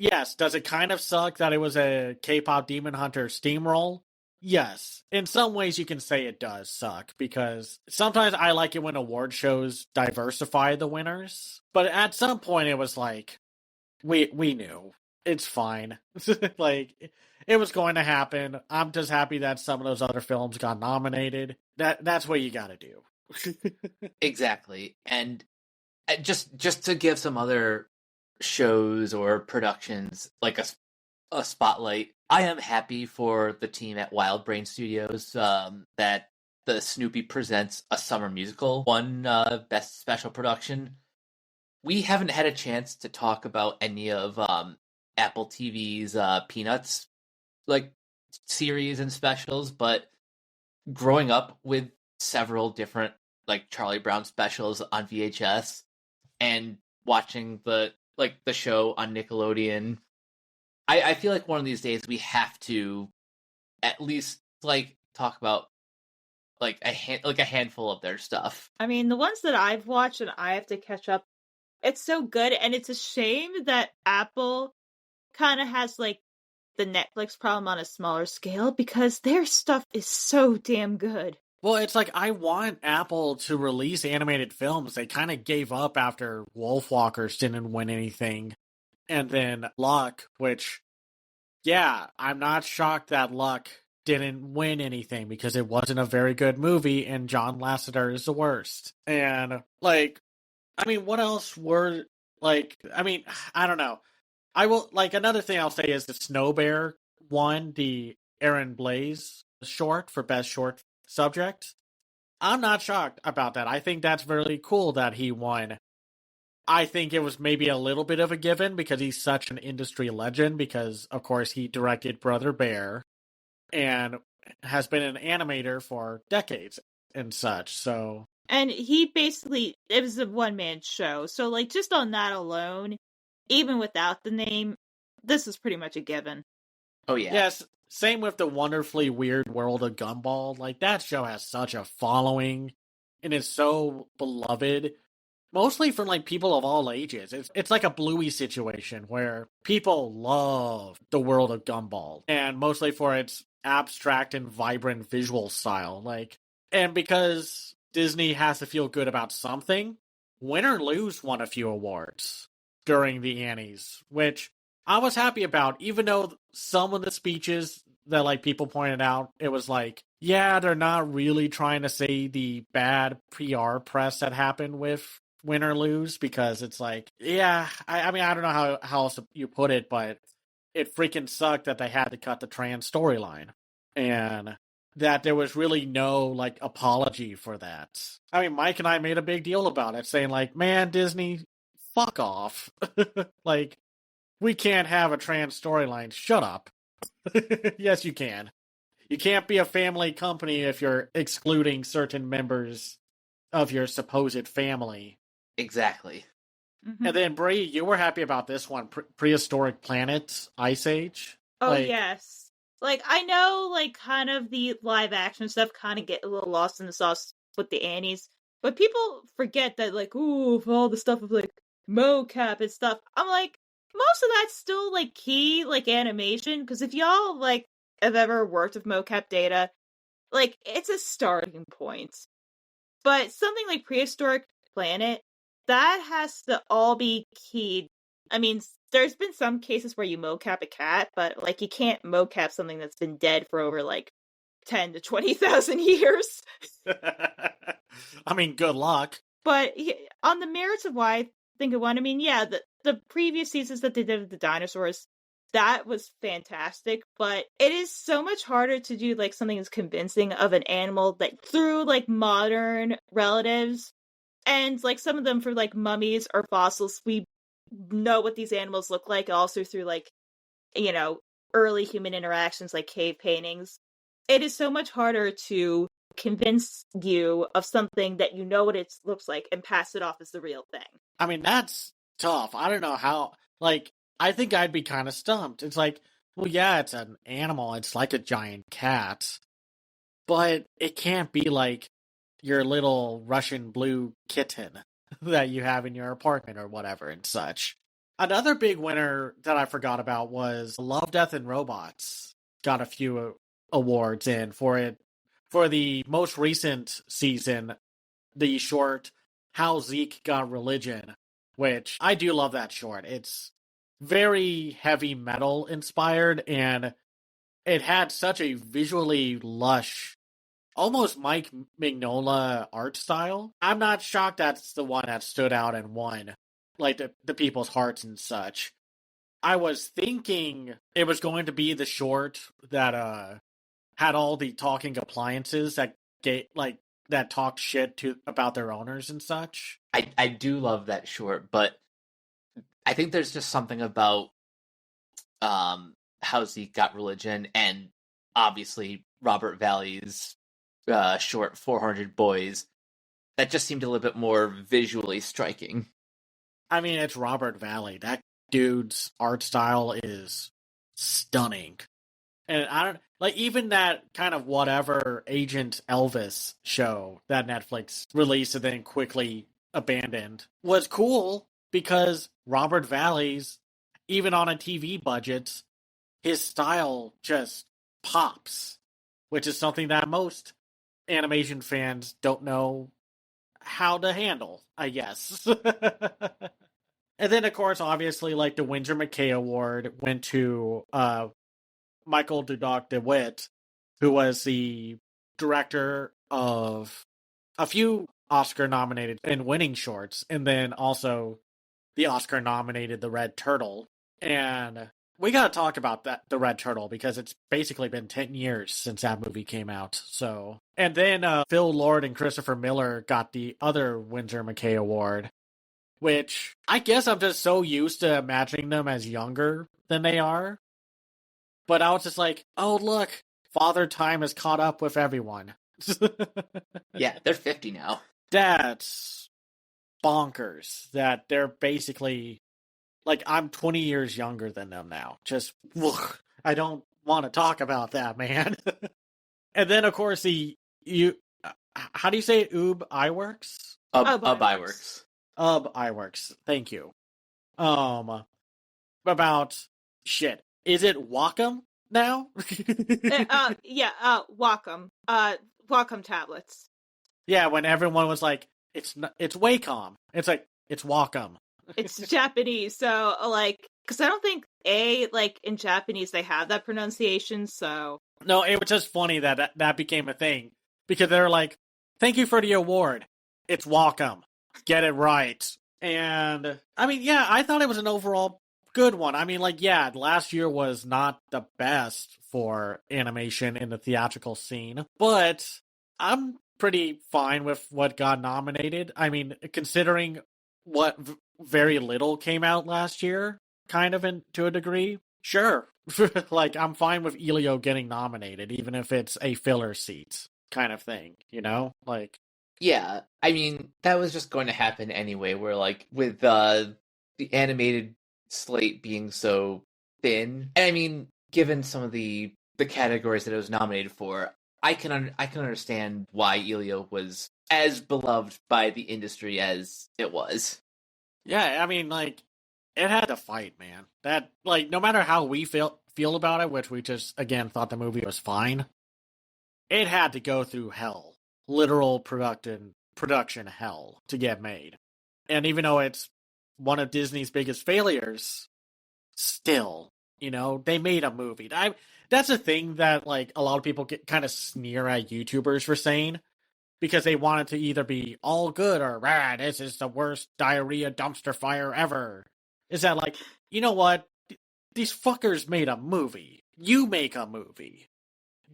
it kind of suck that it was a K-pop Demon Hunter steamroll? Yes. In some ways you can say it does suck, because sometimes I like it when award shows diversify the winners. But at some point it was like, we knew. It's fine. Like, it was going to happen. I'm just happy that some of those other films got nominated. That's what you gotta do. Exactly. And just to give some other shows or productions like a spotlight, I am happy for the team at Wild Brain Studios that the Snoopy Presents a Summer Musical won Best Special Production. We haven't had a chance to talk about any of Apple TV's Peanuts like series and specials, but growing up with several different like Charlie Brown specials on VHS and watching the show on Nickelodeon, I feel like one of these days we have to at least like talk about like a handful of their stuff. I mean, the ones that I've watched and I have to catch up, it's so good, and it's a shame that Apple kind of has like the Netflix problem on a smaller scale, because their stuff is so damn good. Well, it's like, I want Apple to release animated films. They kind of gave up after Wolfwalkers didn't win anything. And then Luck, which, yeah, I'm not shocked that Luck didn't win anything, because it wasn't a very good movie and John Lasseter is the worst. And, like, I mean, what else were, like, I mean, I don't know. I will, like, another thing I'll say is the Snow Bear won the Aaron Blaise short for Best Short Subject. I'm not shocked about that. I think that's really cool that he won. I think it was maybe a little bit of a given because he's such an industry legend, because, of course, he directed Brother Bear and has been an animator for decades and such, so... And he basically, it was a one-man show, so, like, just on that alone, even without the name, this is pretty much a given. Oh, yeah. Yes, same with the Wonderfully Weird World of Gumball. Like, that show has such a following and is so beloved. mostly from like people of all ages. It's like a Bluey situation where people love the world of Gumball, and mostly for its abstract and vibrant visual style. Like, and because Disney has to feel good about something, Win or Lose won a few awards during the Annies, which I was happy about, even though some of the speeches that like people pointed out, it was like, yeah, they're not really trying to say the bad PR press that happened with Win or Lose, because it's like, yeah, I mean, I don't know how else you put it, but it freaking sucked that they had to cut the trans storyline, and that there was really no like apology for that. I mean, Mike and I made a big deal about it, saying like, man, Disney, fuck off. Like, we can't have a trans storyline. Shut up. Yes, you can. You can't be a family company if you're excluding certain members of your supposed family. Exactly. Mm-hmm. And then, Bree, you were happy about this one, Prehistoric Planet, Ice Age. Oh, like, yes. Like, I know, like, kind of the live action stuff kind of get a little lost in the sauce with the Annies, but people forget that, like, ooh, for all the stuff of, like, mocap and stuff. I'm like, most of that's still, like, key, like, animation, because if y'all, like, have ever worked with mocap data, like, it's a starting point. But something like Prehistoric Planet, that has to all be keyed. I mean, there's been some cases where you mocap a cat, but, like, you can't mocap something that's been dead for over, like, 10 to 20,000 years. I mean, good luck. But on the merits of why I think it won, I mean, yeah, the previous seasons that they did with the dinosaurs, that was fantastic, but it is so much harder to do, like, something as convincing of an animal, like, through, like, modern relatives. And, like, some of them for, like, mummies or fossils, we know what these animals look like, also through, like, you know, early human interactions, like cave paintings. It is so much harder to convince you of something that you know what it looks like and pass it off as the real thing. I mean, that's tough. I don't know how, like, I think I'd be kind of stumped. It's like, well, yeah, it's an animal. It's like a giant cat. But it can't be like your little Russian blue kitten that you have in your apartment or whatever and such. Another big winner that I forgot about was Love, Death, and Robots. Got a few awards in for it. For the most recent season, the short How Zeke Got Religion, which I do love that short. It's very heavy metal inspired, and it had such a visually lush, almost Mike Mignola art style. I'm not shocked that's the one that stood out and won, like the people's hearts and such. I was thinking it was going to be the short that had all the talking appliances that that talked shit about their owners and such. I do love that short, but I think there's just something about How Zeke Got Religion, and obviously Robert Valley's short 400 Boys, that just seemed a little bit more visually striking. I mean, it's Robert Valley. That dude's art style is stunning. And I don't like even that kind of whatever Agent Elvis show that Netflix released and then quickly abandoned was cool because Robert Valley's, even on a TV budget, his style just pops, which is something that most animation fans don't know how to handle, I guess. And then, of course, obviously, like the Winsor McKay Award went to Michael Dudok DeWitt, who was the director of a few Oscar-nominated and winning shorts, and then also the Oscar-nominated The Red Turtle. And we gotta talk about the Red Turtle, because it's basically been 10 years since that movie came out. So, and then Phil Lord and Christopher Miller got the other Winsor McKay Award, which I guess I'm just so used to imagining them as younger than they are. But I was just like, oh, look, Father Time has caught up with everyone. Yeah, they're 50 now. That's bonkers that they're basically, like, I'm 20 years younger than them now. Just, ugh, I don't want to talk about that, man. And then, of course, how do you say it? Iwerks? Iwerks. iWorks. Thank you. About shit. Is it Wacom now? Wacom. Wacom tablets. Yeah, when everyone was like, it's Wacom. It's like, it's Wacom. It's Japanese, so because I don't think in Japanese they have that pronunciation. So no, it was just funny that became a thing because they were like, "Thank you for the award. It's Wacom. Get it right." And I mean, yeah, I thought it was an overall good one. I mean, last year was not the best for animation in the theatrical scene, but I'm pretty fine with what got nominated. I mean, considering what very little came out last year, kind of to a degree. Sure. I'm fine with Elio getting nominated, even if it's a filler seat kind of thing, Yeah, I mean, that was just going to happen anyway, where, with the animated slate being so thin, and I mean, given some of the categories that it was nominated for, I can understand why Elio was as beloved by the industry as it was. Yeah, I mean, it had to fight, man. That, no matter how we feel about it, which we just, again, thought the movie was fine, it had to go through hell. Literal production hell to get made. And even though it's one of Disney's biggest failures, still, they made a movie. That's a thing that, a lot of people kind of sneer at YouTubers for saying, because they want it to either be all good or, this is the worst diarrhea dumpster fire ever. Is that you know what? These fuckers made a movie. You make a movie.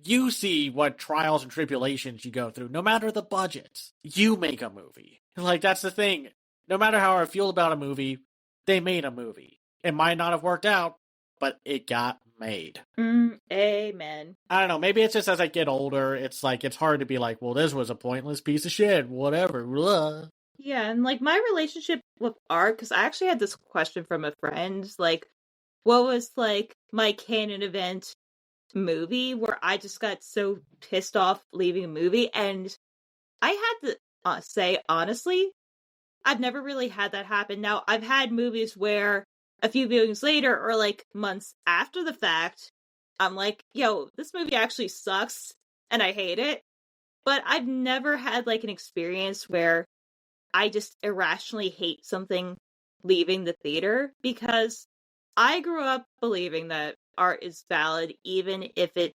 You see what trials and tribulations you go through, no matter the budget. You make a movie. That's the thing. No matter how I feel about a movie, they made a movie. It might not have worked out, but it got made. Amen. I don't know. Maybe it's just as I get older, it's it's hard to be well, this was a pointless piece of shit, whatever. Blah. Yeah, and my relationship with art, because I actually had this question from a friend, what was my canon event movie where I just got so pissed off leaving a movie, and I had to say honestly, I've never really had that happen. Now, I've had movies where a few viewings later or months after the fact, I'm like, yo, this movie actually sucks and I hate it. But I've never had an experience where I just irrationally hate something leaving the theater, because I grew up believing that art is valid even if it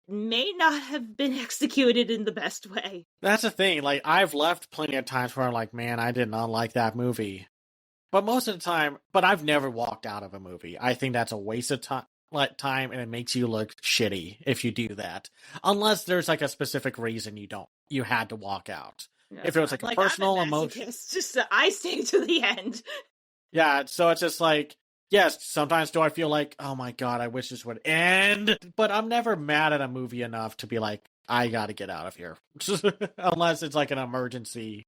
may not have been executed in the best way. That's the thing. I've left plenty of times where I'm man, I did not like that movie. But most of the time, I've never walked out of a movie. I think that's a waste of time, and it makes you look shitty if you do that. Unless there's a specific reason you had to walk out. No, if it was a personal emotion. Just I stay to the end. Yeah, so it's just yes, sometimes do I feel oh my god, I wish this would end. But I'm never mad at a movie enough to be I gotta get out of here. Unless it's an emergency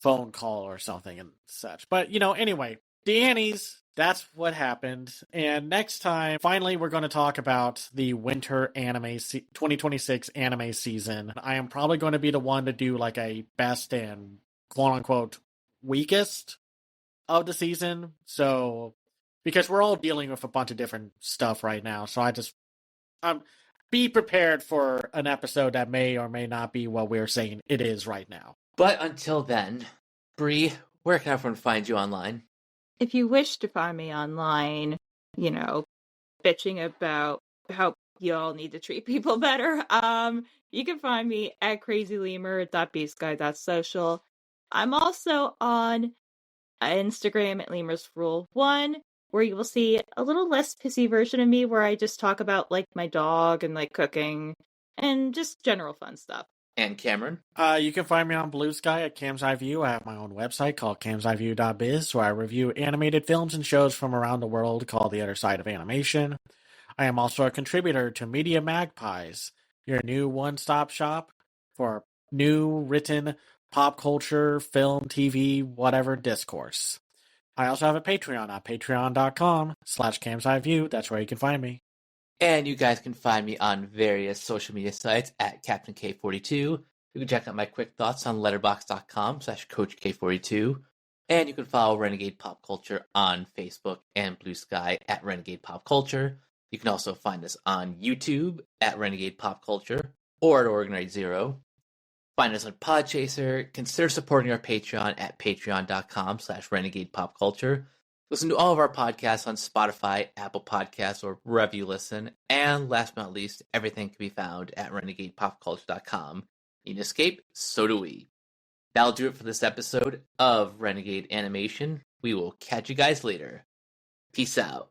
phone call or something and such. But, anyway, the Annies, that's what happened. And next time, finally, we're going to talk about the winter 2026 anime season. I am probably going to be the one to do a best and quote-unquote weakest of the season. So, because we're all dealing with a bunch of different stuff right now. So be prepared for an episode that may or may not be what we're saying it is right now. But until then, Bree, where can everyone find you online? If you wish to find me online, bitching about how y'all need to treat people better, you can find me at crazylemur.beastguy.social. I'm also on Instagram at lemurs1, where you will see a little less pissy version of me, where I just talk about my dog and cooking and just general fun stuff. And Cameron? You can find me on Blue Sky at Cam's Eye View. I have my own website called camseyeview.biz, where I review animated films and shows from around the world called The Other Side of Animation. I am also a contributor to Media Magpies, your new one-stop shop for new written pop culture, film, TV, whatever discourse. I also have a Patreon at patreon.com/camseyeview. That's where you can find me. And you guys can find me on various social media sites at Captain K42. You can check out my quick thoughts on letterboxd.com/CoachK42. And you can follow Renegade Pop Culture on Facebook and Blue Sky at Renegade Pop Culture. You can also find us on YouTube at Renegade Pop Culture or at Organite Zero. Find us on Podchaser. Consider supporting our Patreon at patreon.com/Renegade Pop Culture. Listen to all of our podcasts on Spotify, Apple Podcasts, or wherever you listen. And last but not least, everything can be found at renegadepopculture.com. You need escape? So do we. That'll do it for this episode of Renegade Animation. We will catch you guys later. Peace out.